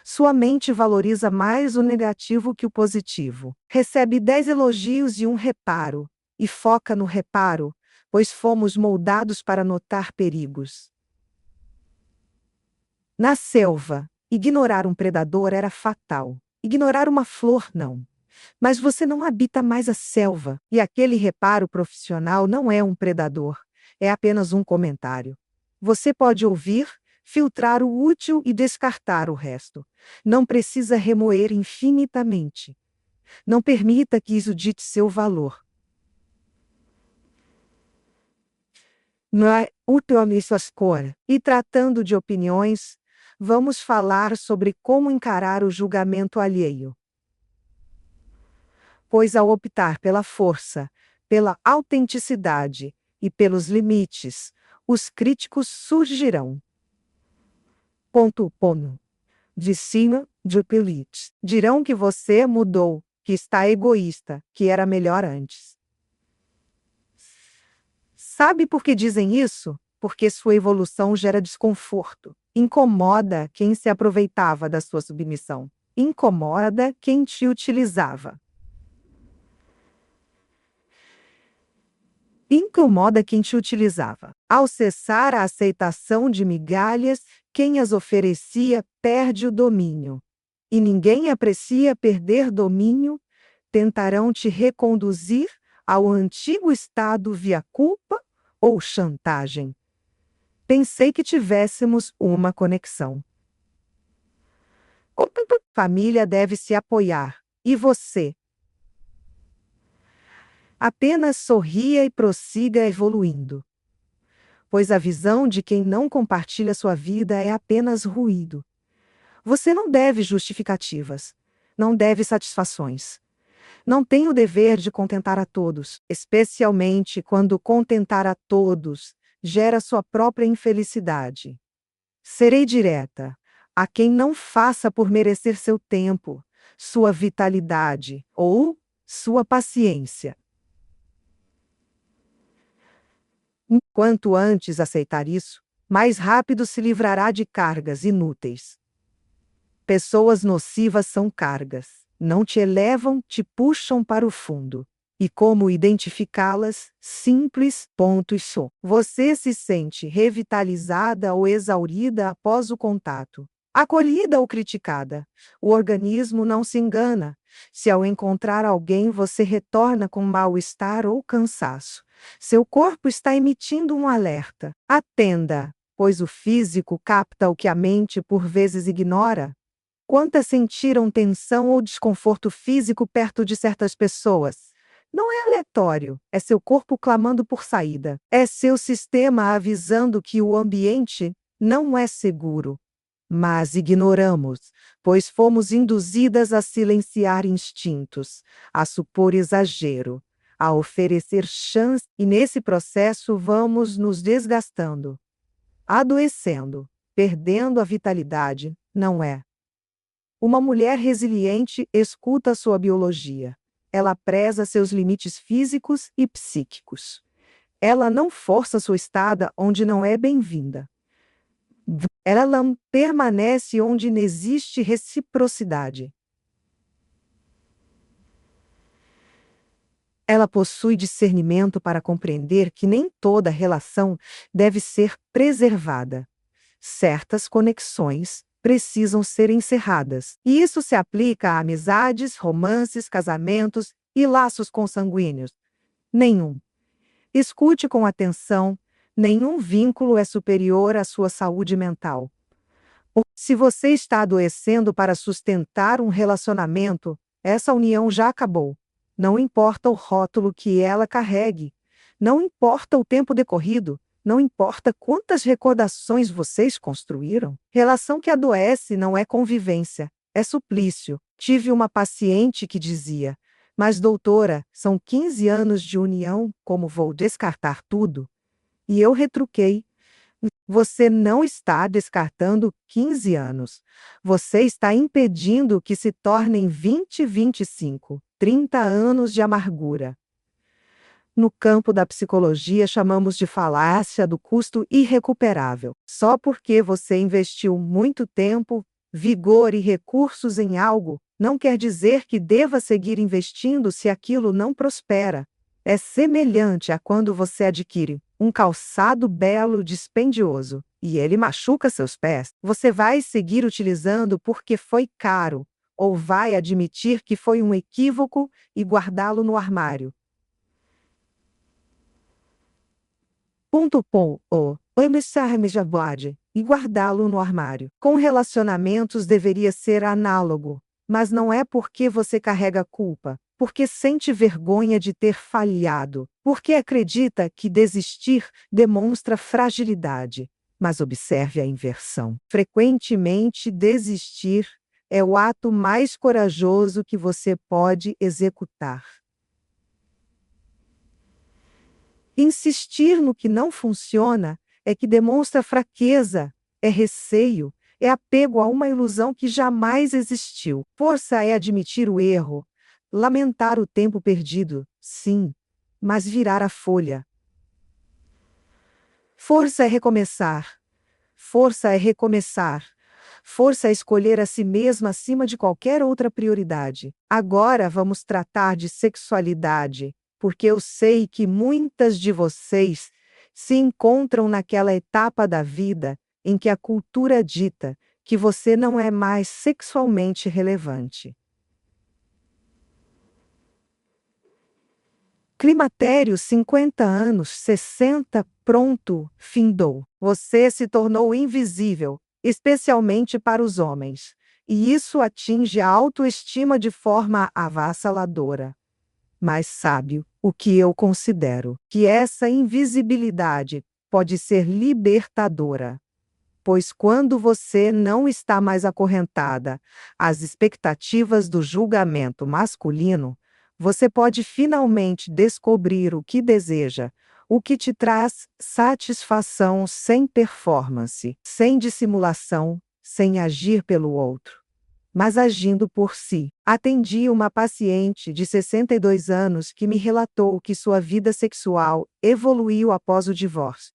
[SPEAKER 1] Sua mente valoriza mais o negativo que o positivo. Recebe 10 elogios e um reparo, e foca no reparo, pois fomos moldados para notar perigos. Na selva, ignorar um predador era fatal. Ignorar uma flor, não. Mas você não habita mais a selva, e aquele reparo profissional não é um predador, é apenas um comentário. Você pode ouvir, filtrar o útil e descartar o resto. Não precisa remoer infinitamente. Não permita que isso dite seu valor. Na Utiomissuascor, e tratando de opiniões, vamos falar sobre como encarar o julgamento alheio. Pois ao optar pela força, pela autenticidade e pelos limites, os críticos surgirão. Ponto. De cima, de pelite. Dirão que você mudou, que está egoísta, que era melhor antes. Sabe por que dizem isso? Porque sua evolução gera desconforto. Incomoda quem se aproveitava da sua submissão. Incomoda quem te utilizava. Incomoda quem te utilizava. Ao cessar a aceitação de migalhas, quem as oferecia perde o domínio. E ninguém aprecia perder domínio, tentarão te reconduzir ao antigo estado via culpa ou chantagem. Pensei que tivéssemos uma conexão. Família deve se apoiar. E você? Apenas sorria e prossiga evoluindo. Pois a visão de quem não compartilha sua vida é apenas ruído. Você não deve justificativas. Não deve satisfações. Não tem o dever de contentar a todos, especialmente quando contentar a todos gera sua própria infelicidade. Serei direta. A quem não faça por merecer seu tempo, sua vitalidade ou sua paciência. Quanto antes aceitar isso, mais rápido se livrará de cargas inúteis. Pessoas nocivas são cargas. Não te elevam, te puxam para o fundo. E como identificá-las? Simples, ponto e só. Você se sente revitalizada ou exaurida após o contato. Acolhida ou criticada. O organismo não se engana. Se ao encontrar alguém você retorna com mal-estar ou cansaço, seu corpo está emitindo um alerta. Atenda, pois o físico capta o que a mente por vezes ignora. Quantas sentiram tensão ou desconforto físico perto de certas pessoas? Não é aleatório, é seu corpo clamando por saída. É seu sistema avisando que o ambiente não é seguro. Mas ignoramos, pois fomos induzidas a silenciar instintos, a supor exagero, a oferecer chance, e nesse processo vamos nos desgastando, adoecendo, perdendo a vitalidade, não é? Uma mulher resiliente escuta sua biologia. Ela preza seus limites físicos e psíquicos. Ela não força sua estada onde não é bem-vinda. Ela permanece onde não existe reciprocidade. Ela possui discernimento para compreender que nem toda relação deve ser preservada. Certas conexões precisam ser encerradas. E isso se aplica a amizades, romances, casamentos e laços consanguíneos. Nenhum. Escute com atenção, nenhum vínculo é superior à sua saúde mental. Se você está adoecendo para sustentar um relacionamento, essa união já acabou. Não importa o rótulo que ela carregue, não importa o tempo decorrido, não importa quantas recordações vocês construíram. Relação que adoece não é convivência, é suplício. Tive uma paciente que dizia: "Mas doutora, são 15 anos de união, como vou descartar tudo?" E eu retruquei: "Você não está descartando 15 anos. Você está impedindo que se tornem 20, 25, 30 anos de amargura." No campo da psicologia, chamamos de falácia do custo irrecuperável. Só porque você investiu muito tempo, vigor e recursos em algo, não quer dizer que deva seguir investindo se aquilo não prospera. É semelhante a quando você adquire um calçado belo dispendioso e ele machuca seus pés. Você vai seguir utilizando porque foi caro, ou vai admitir que foi um equívoco e guardá-lo no armário? Ponto com o Emerson Jaboude e guardá-lo no armário. Com relacionamentos deveria ser análogo, mas não é porque você carrega culpa, porque sente vergonha de ter falhado, porque acredita que desistir demonstra fragilidade. Mas observe a inversão. Frequentemente, desistir é o ato mais corajoso que você pode executar. Insistir no que não funciona é que demonstra fraqueza, é receio, é apego a uma ilusão que jamais existiu. Força é admitir o erro, lamentar o tempo perdido, sim, mas virar a folha. Força é recomeçar. Força é recomeçar. Força é escolher a si mesma acima de qualquer outra prioridade. Agora vamos tratar de sexualidade, porque eu sei que muitas de vocês se encontram naquela etapa da vida em que a cultura dita que você não é mais sexualmente relevante. Climatério, 50 anos, 60, pronto, findou. Você se tornou invisível, especialmente para os homens. E isso atinge a autoestima de forma avassaladora. Mas sabe o que eu considero? Que essa invisibilidade pode ser libertadora. Pois quando você não está mais acorrentada às expectativas do julgamento masculino, você pode finalmente descobrir o que deseja, o que te traz satisfação sem performance, sem dissimulação, sem agir pelo outro. mas agindo por si. Atendi uma paciente de 62 anos que me relatou que sua vida sexual evoluiu após o divórcio.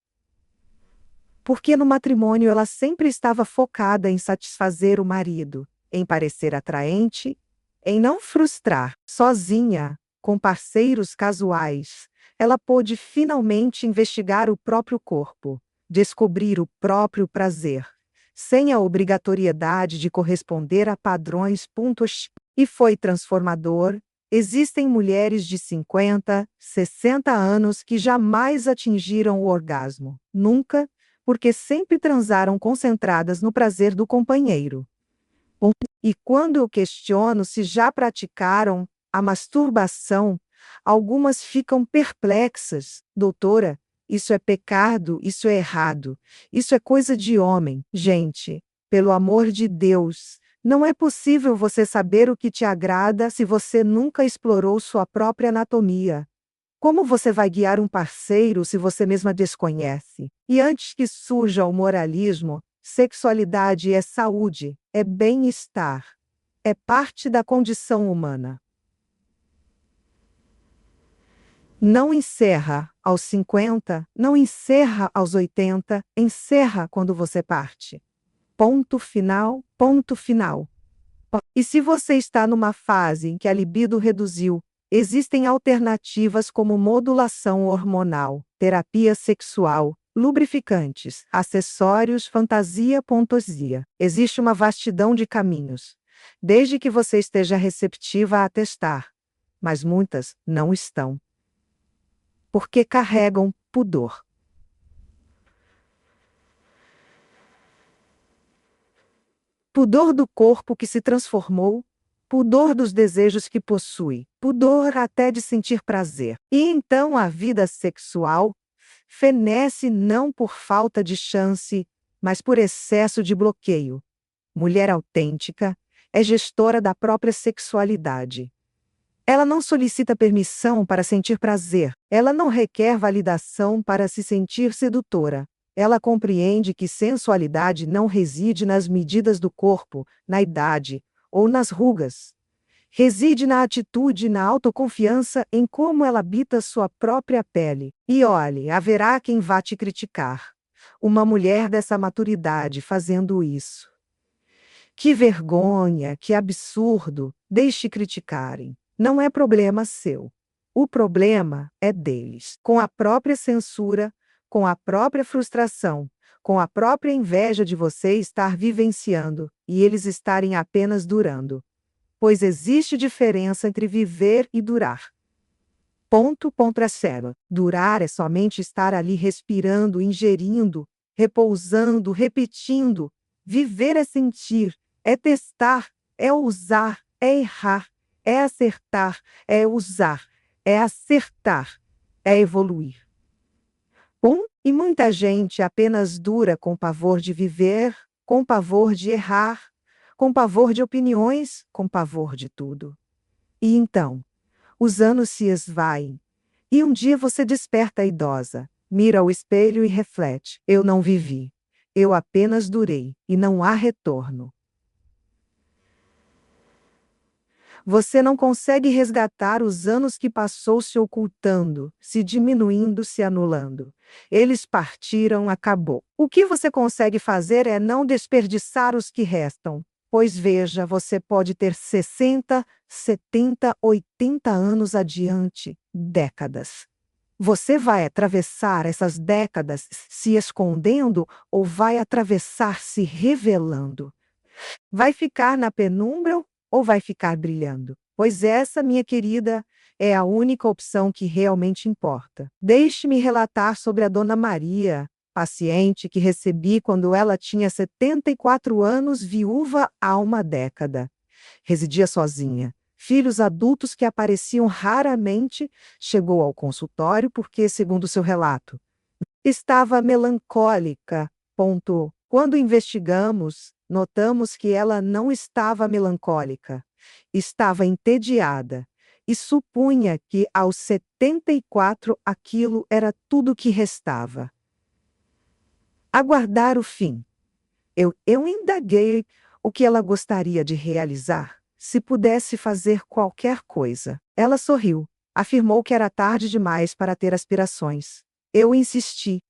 [SPEAKER 1] Porque no matrimônio ela sempre estava focada em satisfazer o marido, em parecer atraente, em não frustrar. Sozinha, com parceiros casuais, ela pôde finalmente investigar o próprio corpo, descobrir o próprio prazer, sem a obrigatoriedade de corresponder a padrões. E foi transformador. Existem mulheres de 50, 60 anos que jamais atingiram o orgasmo. Nunca, porque sempre transaram concentradas no prazer do companheiro. E quando eu questiono se já praticaram a masturbação, algumas ficam perplexas. Doutora, isso é pecado, isso é errado, isso é coisa de homem. Gente, pelo amor de Deus, não é possível você saber o que te agrada se você nunca explorou sua própria anatomia. Como você vai guiar um parceiro se você mesma desconhece? E antes que surja o moralismo, sexualidade é saúde, é bem-estar, é parte da condição humana. Não encerra aos 50, não encerra aos 80, encerra quando você parte. Ponto final, ponto final. E se você está numa fase em que a libido reduziu, existem alternativas como modulação hormonal, terapia sexual, lubrificantes, acessórios, fantasia, pontosia. Existe uma vastidão de caminhos, desde que você esteja receptiva a testar. Mas muitas não estão, porque carregam pudor. Pudor do corpo que se transformou, pudor dos desejos que possui, pudor até de sentir prazer. E então a vida sexual fenece não por falta de chance, mas por excesso de bloqueio. Mulher autêntica é gestora da própria sexualidade. Ela não solicita permissão para sentir prazer, ela não requer validação para se sentir sedutora. Ela compreende que sensualidade não reside nas medidas do corpo, na idade ou nas rugas. Reside na atitude e na autoconfiança em como ela habita sua própria pele. E olhe, haverá quem vá te criticar. Uma mulher dessa maturidade fazendo isso. Que vergonha, que absurdo, deixe criticarem. Não é problema seu. O problema é deles. Com a própria censura, com a própria frustração, com a própria inveja de você estar vivenciando e eles estarem apenas durando. Pois existe diferença entre viver e durar. Ponto contra zero. Durar é somente estar ali respirando, ingerindo, repousando, repetindo. Viver é sentir, é testar, é usar, é errar, é acertar, é usar, é acertar, é evoluir. E muita gente apenas dura com pavor de viver, com pavor de errar, com pavor de opiniões, com pavor de tudo. E então, os anos se esvaem, e um dia você desperta idosa, mira ao espelho e reflete: eu não vivi, eu apenas durei, e não há retorno. Você não consegue resgatar os anos que passou se ocultando, se diminuindo, se anulando. Eles partiram, acabou. O que você consegue fazer é não desperdiçar os que restam. Pois veja, você pode ter 60, 70, 80 anos adiante, décadas. Você vai atravessar essas décadas se escondendo ou vai atravessar se revelando? Vai ficar na penumbra ou vai ficar brilhando? Pois essa, minha querida, é a única opção que realmente importa. Deixe-me relatar sobre a Dona Maria, paciente que recebi quando ela tinha 74 anos, viúva há uma década. Residia sozinha. Filhos adultos que apareciam raramente, chegou ao consultório porque, segundo seu relato, estava melancólica. Ponto. Quando investigamos, notamos que ela não estava melancólica, estava entediada, e supunha que aos 74 aquilo era tudo que restava. Aguardar o fim. Eu indaguei o que ela gostaria de realizar, se pudesse fazer qualquer coisa. Ela sorriu, afirmou que era tarde demais para ter aspirações. Eu insisti.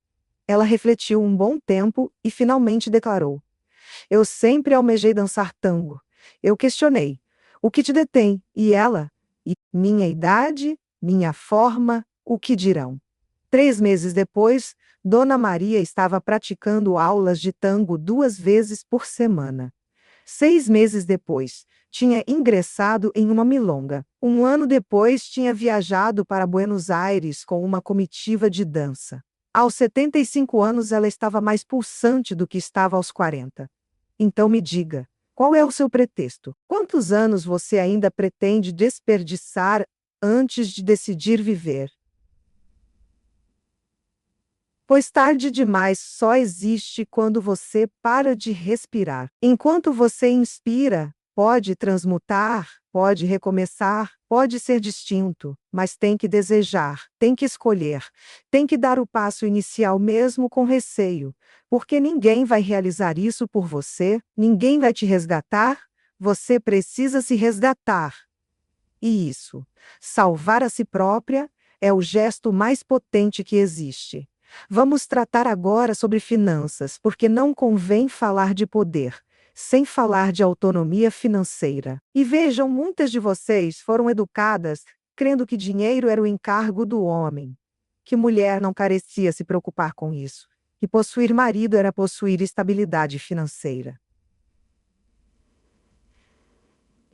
[SPEAKER 1] Ela refletiu um bom tempo e finalmente declarou: eu sempre almejei dançar tango. Eu questionei: o que te detém? E ela: e minha idade, minha forma, o que dirão? 3 meses depois, Dona Maria estava praticando aulas de tango 2 vezes por semana. 6 meses depois, tinha ingressado em uma milonga. Um ano depois, tinha viajado para Buenos Aires com uma comitiva de dança. Aos 75 anos, ela estava mais pulsante do que estava aos 40. Então me diga, qual é o seu pretexto? Quantos anos você ainda pretende desperdiçar antes de decidir viver? Pois tarde demais só existe quando você para de respirar. Enquanto você inspira, pode transmutar, pode recomeçar, pode ser distinto, mas tem que desejar, tem que escolher, tem que dar o passo inicial mesmo com receio, porque ninguém vai realizar isso por você, ninguém vai te resgatar, você precisa se resgatar. E isso, salvar a si própria, é o gesto mais potente que existe. Vamos tratar agora sobre finanças, porque não convém falar de poder, sem falar de autonomia financeira. E vejam, muitas de vocês foram educadas crendo que dinheiro era o encargo do homem, que mulher não carecia se preocupar com isso, que possuir marido era possuir estabilidade financeira.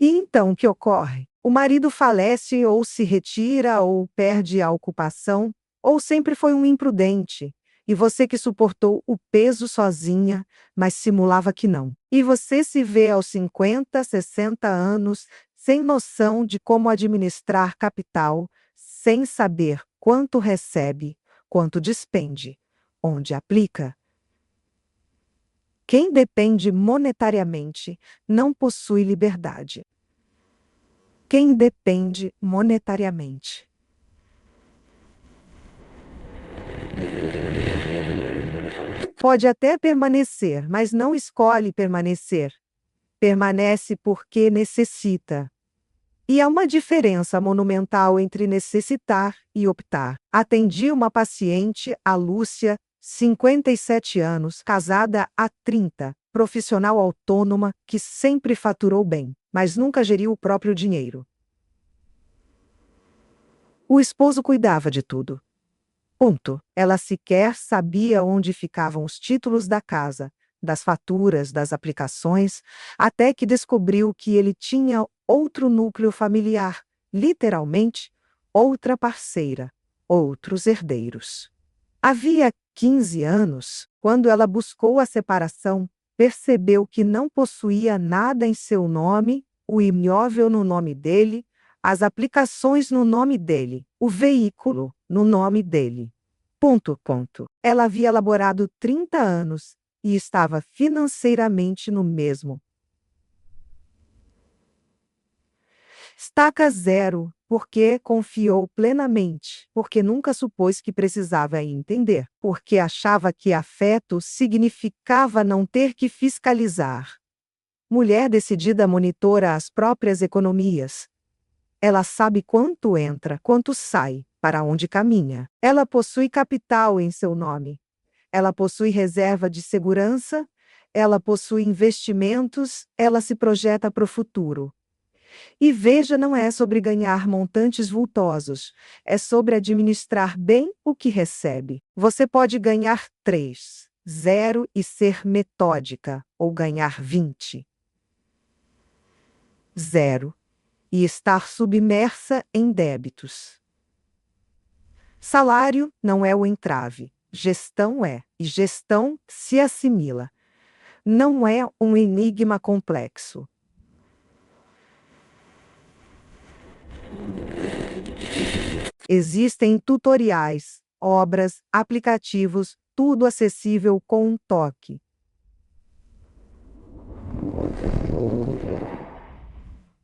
[SPEAKER 1] E então o que ocorre? O marido falece ou se retira ou perde a ocupação, ou sempre foi um imprudente, e você que suportou o peso sozinha, mas simulava que não. E você se vê aos 50, 60 anos, sem noção de como administrar capital, sem saber quanto recebe, quanto despende, onde aplica. Quem depende monetariamente não possui liberdade. Quem depende monetariamente pode até permanecer, mas não escolhe permanecer. Permanece porque necessita. E há uma diferença monumental entre necessitar e optar. Atendi uma paciente, a Lúcia, 57 anos, casada há 30, profissional autônoma que sempre faturou bem, mas nunca geriu o próprio dinheiro. O esposo cuidava de tudo. Ponto. Ela sequer sabia onde ficavam os títulos da casa, das faturas, das aplicações, até que descobriu que ele tinha outro núcleo familiar, literalmente, outra parceira, outros herdeiros. Havia 15 anos, quando ela buscou a separação, percebeu que não possuía nada em seu nome, o imóvel no nome dele, as aplicações no nome dele, o veículo no nome dele. Ponto. Ela havia elaborado 30 anos e estava financeiramente no mesmo. Estaca zero, porque confiou plenamente, porque nunca supôs que precisava entender, porque achava que afeto significava não ter que fiscalizar. Mulher decidida monitora as próprias economias. Ela sabe quanto entra, quanto sai, para onde caminha. Ela possui capital em seu nome. Ela possui reserva de segurança. Ela possui investimentos. Ela se projeta para o futuro. E veja, não é sobre ganhar montantes vultosos. É sobre administrar bem o que recebe. Você pode ganhar 3, 0 e ser metódica, ou ganhar 20. 0. E estar submersa em débitos. Salário não é o entrave, gestão é, e gestão se assimila. Não é um enigma complexo. Existem tutoriais, obras, aplicativos, tudo acessível com um toque.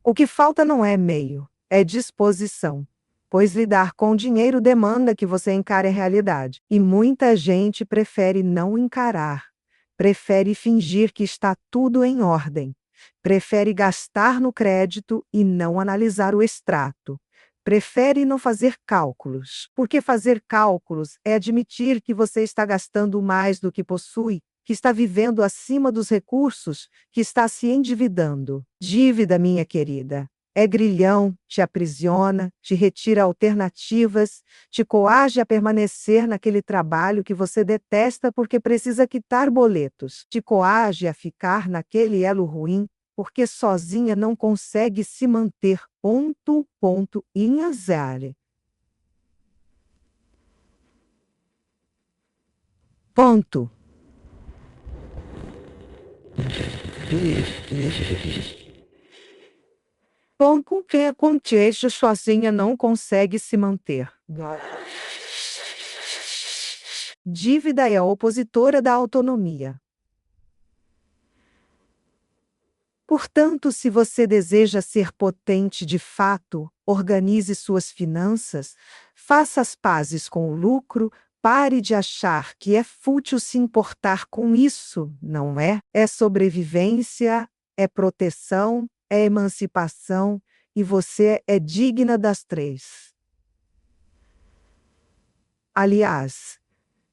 [SPEAKER 1] O que falta não é meio, é disposição. Pois lidar com dinheiro demanda que você encare a realidade. E muita gente prefere não encarar. Prefere fingir que está tudo em ordem. Prefere gastar no crédito e não analisar o extrato. Prefere não fazer cálculos, porque fazer cálculos é admitir que você está gastando mais do que possui, que está vivendo acima dos recursos, que está se endividando. Dívida, minha querida, é grilhão, te aprisiona, te retira alternativas, te coage a permanecer naquele trabalho que você detesta porque precisa quitar boletos, te coage a ficar naquele elo ruim porque sozinha não consegue se manter. Inhazare. Ponto. Bom, com que acontece sozinha não consegue se manter. Dívida é a opositora da autonomia. Portanto, se você deseja ser potente de fato, organize suas finanças, faça as pazes com o lucro, pare de achar que é fútil se importar com isso, não é? É sobrevivência, é proteção, é emancipação, e você é digna das três. Aliás,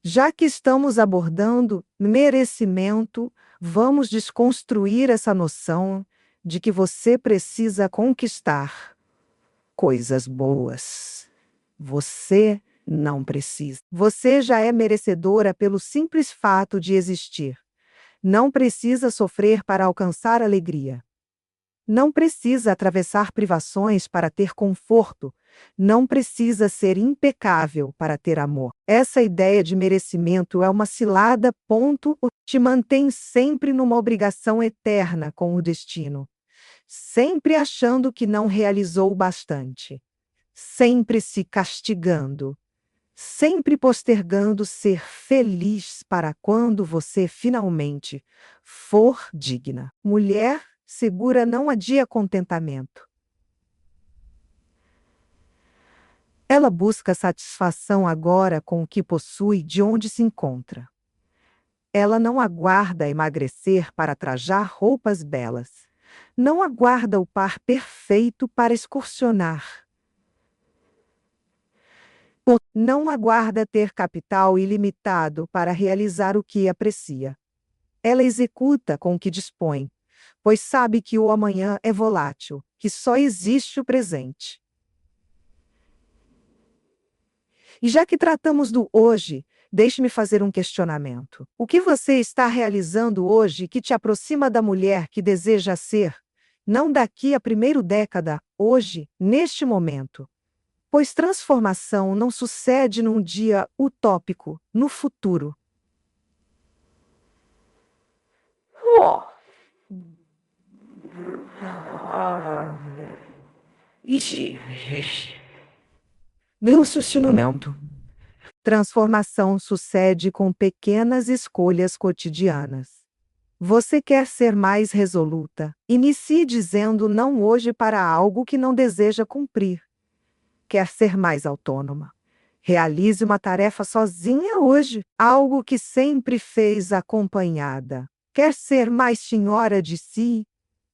[SPEAKER 1] já que estamos abordando merecimento, vamos desconstruir essa noção de que você precisa conquistar coisas boas. Você não precisa. Você já é merecedora pelo simples fato de existir. Não precisa sofrer para alcançar alegria. Não precisa atravessar privações para ter conforto. Não precisa ser impecável para ter amor. Essa ideia de merecimento é uma cilada. Te mantém sempre numa obrigação eterna com o destino. Sempre achando que não realizou o bastante. Sempre se castigando. Sempre postergando ser feliz para quando você finalmente for digna. Mulher segura não adia contentamento. Ela busca satisfação agora com o que possui de onde se encontra. Ela não aguarda emagrecer para trajar roupas belas. Não aguarda o par perfeito para excursionar. Não aguarda ter capital ilimitado para realizar o que aprecia. Ela executa com o que dispõe, pois sabe que o amanhã é volátil, que só existe o presente. E já que tratamos do hoje, deixe-me fazer um questionamento. O que você está realizando hoje que te aproxima da mulher que deseja ser, não daqui a primeira década, hoje, neste momento? Pois transformação não sucede num dia utópico, no futuro. Meu sustentamento. Transformação sucede com pequenas escolhas cotidianas. Você quer ser mais resoluta? Inicie dizendo não hoje para algo que não deseja cumprir. Quer ser mais autônoma? Realize uma tarefa sozinha hoje, algo que sempre fez acompanhada. Quer ser mais senhora de si?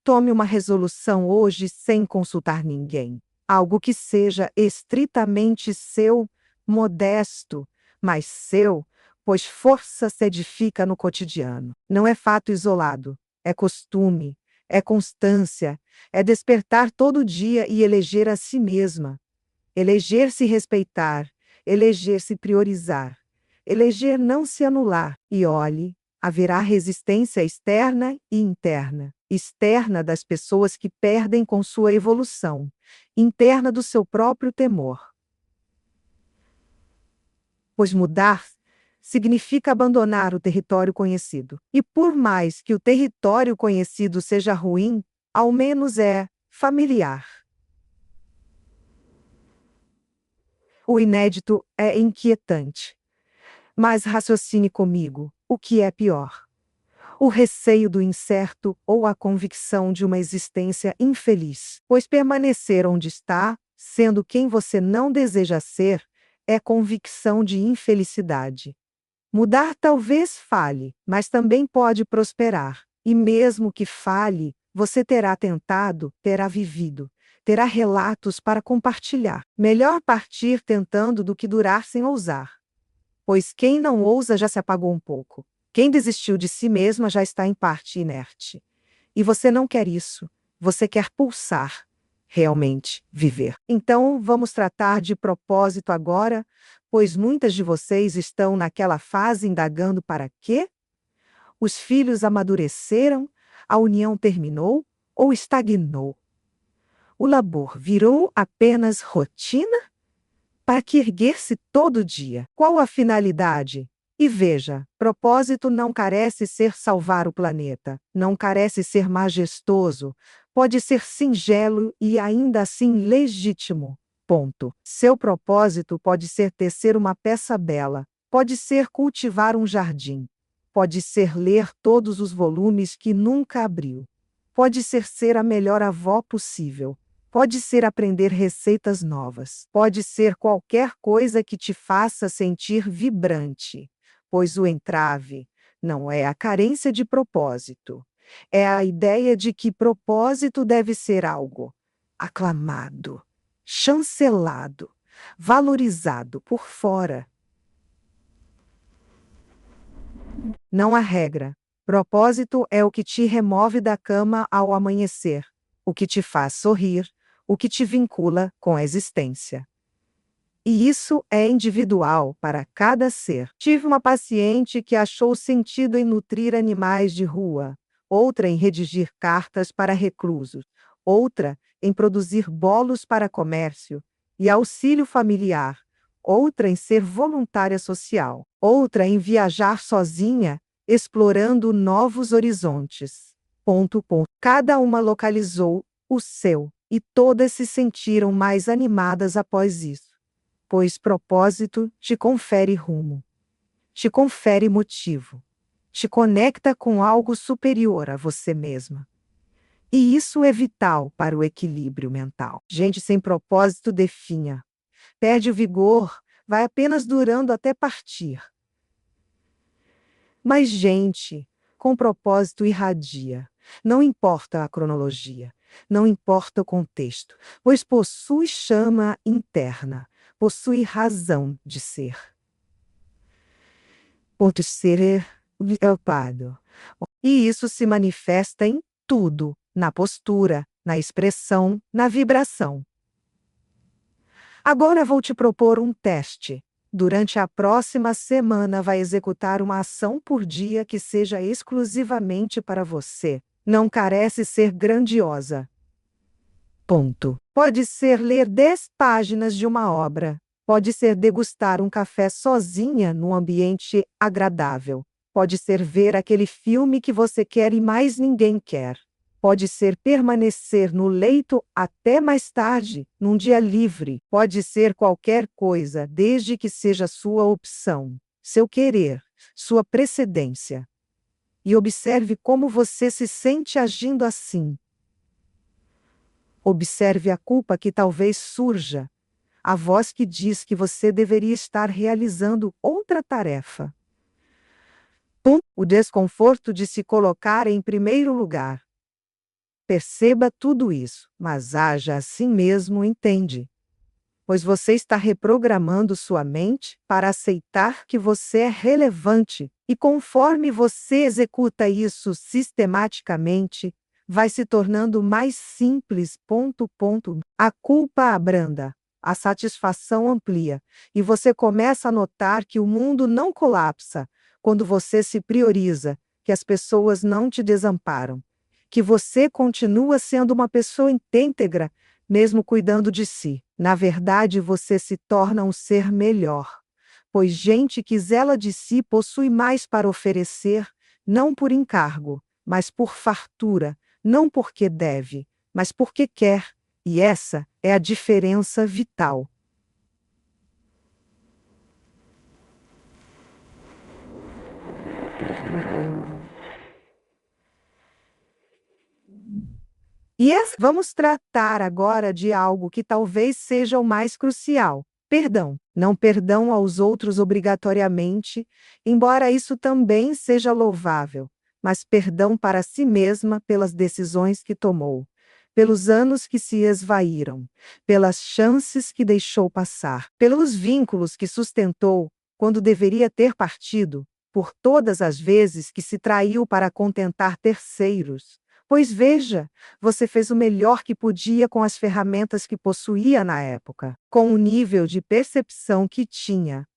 [SPEAKER 1] Tome uma resolução hoje sem consultar ninguém. Algo que seja estritamente seu, modesto, mas seu, pois força se edifica no cotidiano. Não é fato isolado, é costume, é constância, é despertar todo dia e eleger a si mesma. Eleger se respeitar, eleger se priorizar, eleger não se anular. E olhe, haverá resistência externa e interna. Externa das pessoas que perdem com sua evolução, interna do seu próprio temor. Pois mudar significa abandonar o território conhecido. E por mais que o território conhecido seja ruim, ao menos é familiar. O inédito é inquietante. Mas raciocine comigo, o que é pior? O receio do incerto ou a convicção de uma existência infeliz? Pois permanecer onde está, sendo quem você não deseja ser, é convicção de infelicidade. Mudar talvez falhe, mas também pode prosperar. E mesmo que falhe, Você terá tentado, terá vivido, terá relatos para compartilhar. Melhor partir tentando do que durar sem ousar. Pois quem não ousa já se apagou um pouco. Quem desistiu de si mesma já está em parte inerte. E você não quer isso. Você quer pulsar, realmente viver. Então, vamos tratar de propósito agora, pois muitas de vocês estão naquela fase indagando para quê? Os filhos amadureceram, a união terminou ou estagnou? O labor virou apenas rotina? Para que erguer-se todo dia? Qual a finalidade? E veja, propósito não carece ser salvar o planeta, não carece ser majestoso, pode ser singelo e ainda assim legítimo. Ponto. Seu propósito pode ser tecer uma peça bela, pode ser cultivar um jardim, pode ser ler todos os volumes que nunca abriu, pode ser a melhor avó possível. Pode ser aprender receitas novas. Pode ser qualquer coisa que te faça sentir vibrante, pois o entrave não é a carência de propósito. É a ideia de que propósito deve ser algo aclamado, chancelado, valorizado por fora. Não há regra. Propósito é o que te remove da cama ao amanhecer, o que te faz sorrir, o que te vincula com a existência. E isso é individual para cada ser. Tive uma paciente que achou sentido em nutrir animais de rua, outra em redigir cartas para reclusos, outra em produzir bolos para comércio e auxílio familiar, outra em ser voluntária social, outra em viajar sozinha, explorando novos horizontes. Cada uma localizou o seu. E todas se sentiram mais animadas após isso. Pois propósito te confere rumo, te confere motivo, te conecta com algo superior a você mesma. E isso é vital para o equilíbrio mental. Gente sem propósito definha, perde o vigor, vai apenas durando até partir. Mas gente com propósito irradia, não importa a cronologia. Não importa o contexto, pois possui chama interna, possui razão de ser. Pode ser elevado. E isso se manifesta em tudo, na postura, na expressão, na vibração. Agora vou te propor um teste. Durante a próxima semana vai executar uma ação por dia que seja exclusivamente para você. Não carece ser grandiosa. Ponto. Pode ser ler 10 páginas de uma obra. Pode ser degustar um café sozinha num ambiente agradável. Pode ser ver aquele filme que você quer e mais ninguém quer. Pode ser permanecer no leito até mais tarde, num dia livre. Pode ser qualquer coisa, desde que seja sua opção, seu querer, sua precedência. E observe como você se sente agindo assim. Observe a culpa que talvez surja, a voz que diz que você deveria estar realizando outra tarefa. O desconforto de se colocar em primeiro lugar. Perceba tudo isso, mas haja assim mesmo, entende? Pois você está reprogramando sua mente para aceitar que você é relevante, e conforme você executa isso sistematicamente, vai se tornando mais simples. A culpa abranda, a satisfação amplia, e você começa a notar que o mundo não colapsa quando você se prioriza, que as pessoas não te desamparam, que você continua sendo uma pessoa íntegra, mesmo cuidando de si. Na verdade, você se torna um ser melhor, pois gente que zela de si possui mais para oferecer, não por encargo, mas por fartura, não porque deve, mas porque quer, e essa é a diferença vital. Vamos tratar agora de algo que talvez seja o mais crucial: perdão. Não perdão aos outros obrigatoriamente, embora isso também seja louvável, mas perdão para si mesma pelas decisões que tomou, pelos anos que se esvaíram, pelas chances que deixou passar, pelos vínculos que sustentou quando deveria ter partido, por todas as vezes que se traiu para contentar terceiros. Pois veja, você fez o melhor que podia com as ferramentas que possuía na época, com o nível de percepção que tinha,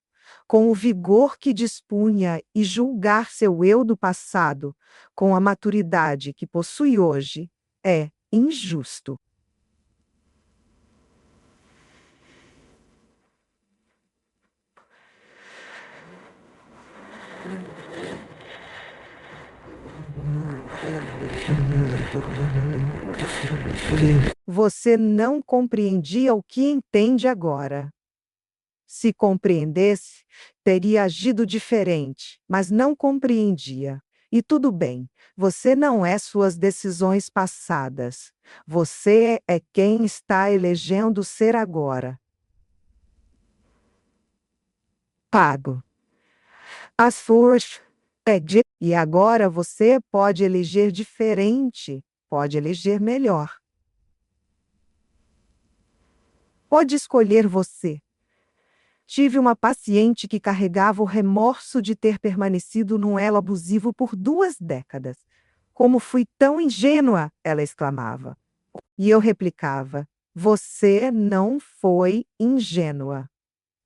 [SPEAKER 1] com o vigor que dispunha, e julgar seu eu do passado com a maturidade que possui hoje é injusto. Você não compreendia o que entende agora. Se compreendesse, teria agido diferente, mas não compreendia. E tudo bem, você não é suas decisões passadas. Você é quem está elegendo ser agora. Pago. As suas e agora você pode eleger diferente, pode eleger melhor. Pode escolher você. Tive uma paciente que carregava o remorso de ter permanecido num elo abusivo por 2 décadas. Como fui tão ingênua, ela exclamava. E eu replicava: você não foi ingênua.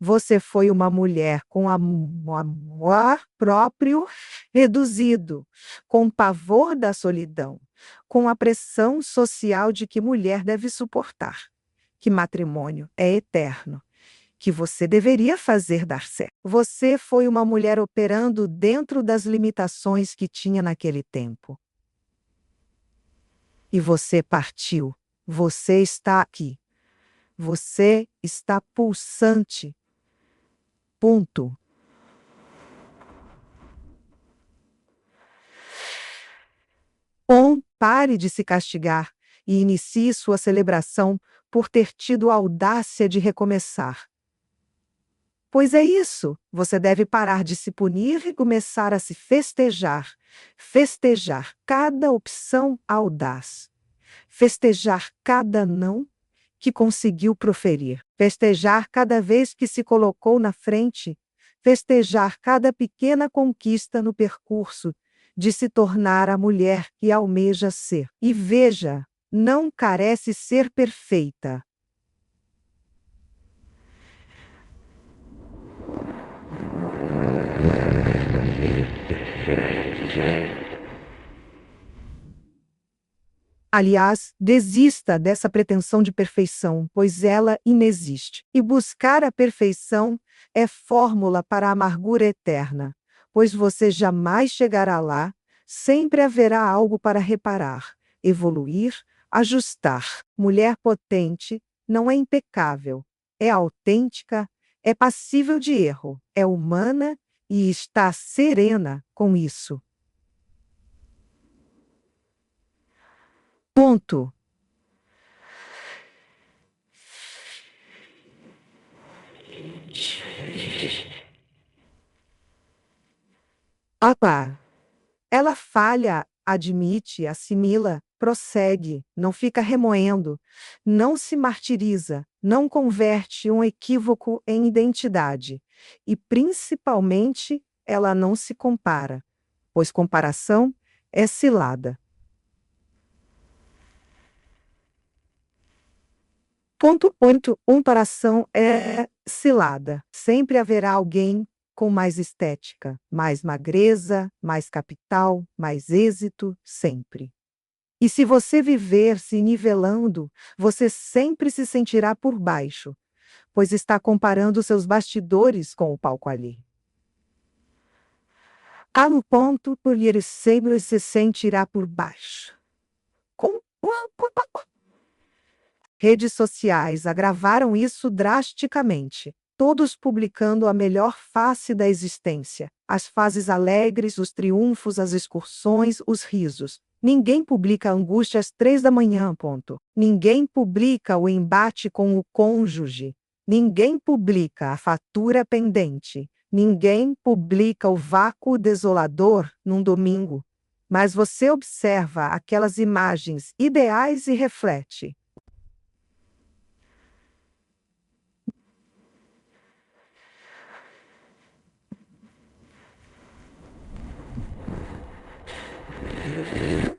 [SPEAKER 1] Você foi uma mulher com amor próprio reduzido, com pavor da solidão, com a pressão social de que mulher deve suportar, que matrimônio é eterno, que você deveria fazer dar certo. Você foi uma mulher operando dentro das limitações que tinha naquele tempo. E você partiu. Você está aqui. Você está pulsante. Ponto. Pare de se castigar e inicie sua celebração por ter tido a audácia de recomeçar. Pois é isso, você deve parar de se punir e começar a se festejar. Festejar cada opção audaz. Festejar cada não que conseguiu proferir. Festejar cada vez que se colocou na frente. Festejar cada pequena conquista no percurso de se tornar a mulher que almeja ser. E veja, não carece ser perfeita. Aliás, desista dessa pretensão de perfeição, pois ela inexiste. E buscar a perfeição é fórmula para a amargura eterna, pois você jamais chegará lá, sempre haverá algo para reparar, evoluir, ajustar. Mulher potente não é impecável, é autêntica, é passível de erro, é humana e está serena com isso. Ponto. Opa! Ela falha, admite, assimila, prossegue, não fica remoendo, não se martiriza, não converte um equívoco em identidade. E, principalmente, ela não se compara, pois comparação é cilada. Ponto. Comparação é cilada. Sempre haverá alguém com mais estética, mais magreza, mais capital, mais êxito, sempre. E se você viver se nivelando, você sempre se sentirá por baixo, pois está comparando seus bastidores com o palco ali. Há um ponto por ele sempre se sentirá por baixo. Redes sociais agravaram isso drasticamente, todos publicando a melhor face da existência, as fases alegres, os triunfos, as excursões, os risos. Ninguém publica a angústia às 3 da manhã. Ninguém publica o embate com o cônjuge. Ninguém publica a fatura pendente. Ninguém publica o vácuo desolador num domingo. mas você observa aquelas imagens ideais e reflete.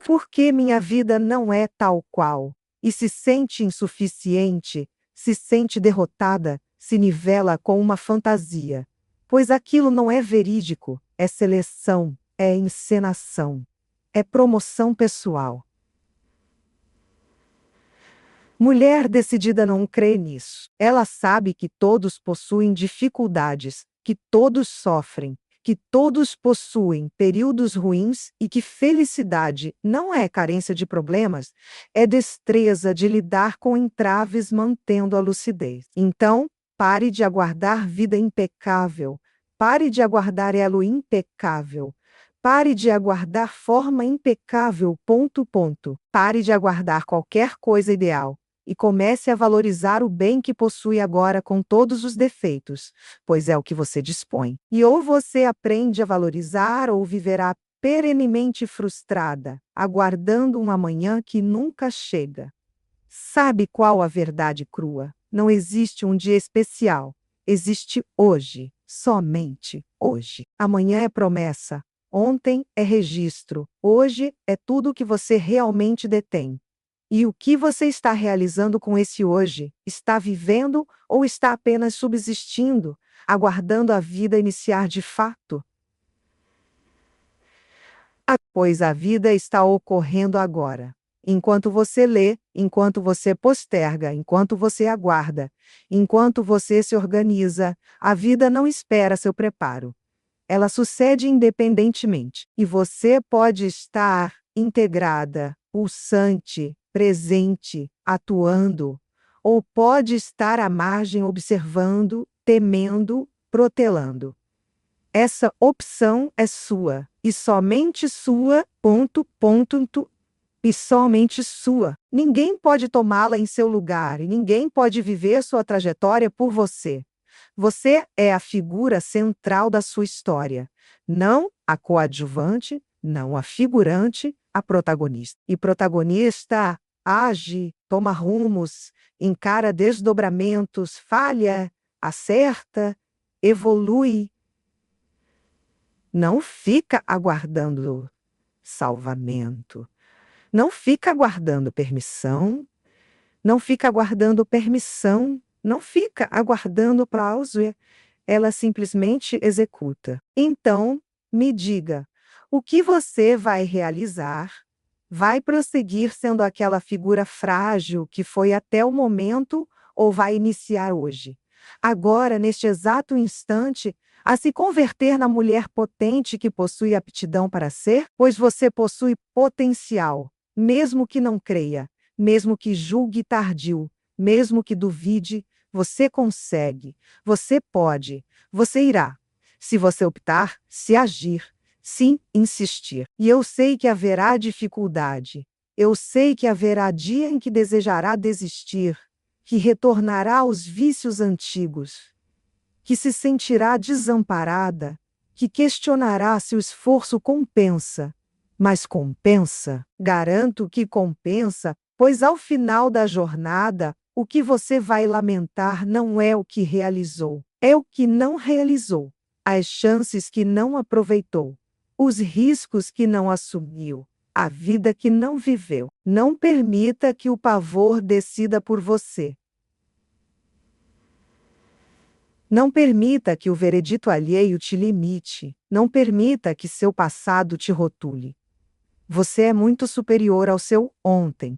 [SPEAKER 1] Por que minha vida não é tal qual? E se sente insuficiente, se sente derrotada, se nivela com uma fantasia. Pois aquilo não é verídico, é seleção, é encenação, é promoção pessoal. Mulher decidida não crê nisso. Ela sabe que todos possuem dificuldades, que todos sofrem, que todos possuem períodos ruins e que felicidade não é carência de problemas, é destreza de lidar com entraves mantendo a lucidez. Então, pare de aguardar vida impecável, pare de aguardar elo impecável. Pare de aguardar forma impecável, ponto, ponto. Pare de aguardar qualquer coisa ideal e comece a valorizar o bem que possui agora com todos os defeitos, pois é o que você dispõe. E ou você aprende a valorizar ou viverá perenemente frustrada, aguardando um amanhã que nunca chega. Sabe qual a verdade crua? Não existe um dia especial. Existe hoje, somente hoje. Amanhã é promessa. Ontem é registro. Hoje é tudo o que você realmente detém. E o que você está realizando com esse hoje? Está vivendo ou está apenas subsistindo, aguardando a vida iniciar de fato? Pois a vida está ocorrendo agora. Enquanto você lê, enquanto você posterga, enquanto você aguarda, enquanto você se organiza, a vida não espera seu preparo. Ela sucede independentemente. E você pode estar integrada, pulsante, presente, atuando, ou pode estar à margem observando, temendo, protelando. Essa opção é sua, e somente sua, ponto, ponto, e somente sua. Ninguém pode tomá-la em seu lugar e ninguém pode viver sua trajetória por você. Você é a figura central da sua história, não a coadjuvante, não a figurante, a protagonista. E protagonista age, toma rumos, encara desdobramentos, falha, acerta, evolui. Não fica aguardando salvamento. Não fica aguardando permissão. Não fica aguardando permissão. Não fica aguardando aplauso. Ela simplesmente executa. Então, me diga, o que você vai realizar? Vai prosseguir sendo aquela figura frágil que foi até o momento ou vai iniciar hoje? Agora, neste exato instante, a se converter na mulher potente que possui aptidão para ser? Pois você possui potencial, mesmo que não creia, mesmo que julgue tardio, mesmo que duvide, você consegue, você pode, você irá. Se você optar, se agir, sim, insistir. E eu sei que haverá dificuldade. Eu sei que haverá dia em que desejará desistir, que retornará aos vícios antigos, que se sentirá desamparada, que questionará se o esforço compensa. Mas compensa? Garanto que compensa, pois ao final da jornada, o que você vai lamentar não é o que realizou, é o que não realizou, as chances que não aproveitou, os riscos que não assumiu, a vida que não viveu. Não permita que o pavor decida por você. Não permita que o veredito alheio te limite. Não permita que seu passado te rotule. Você é muito superior ao seu ontem.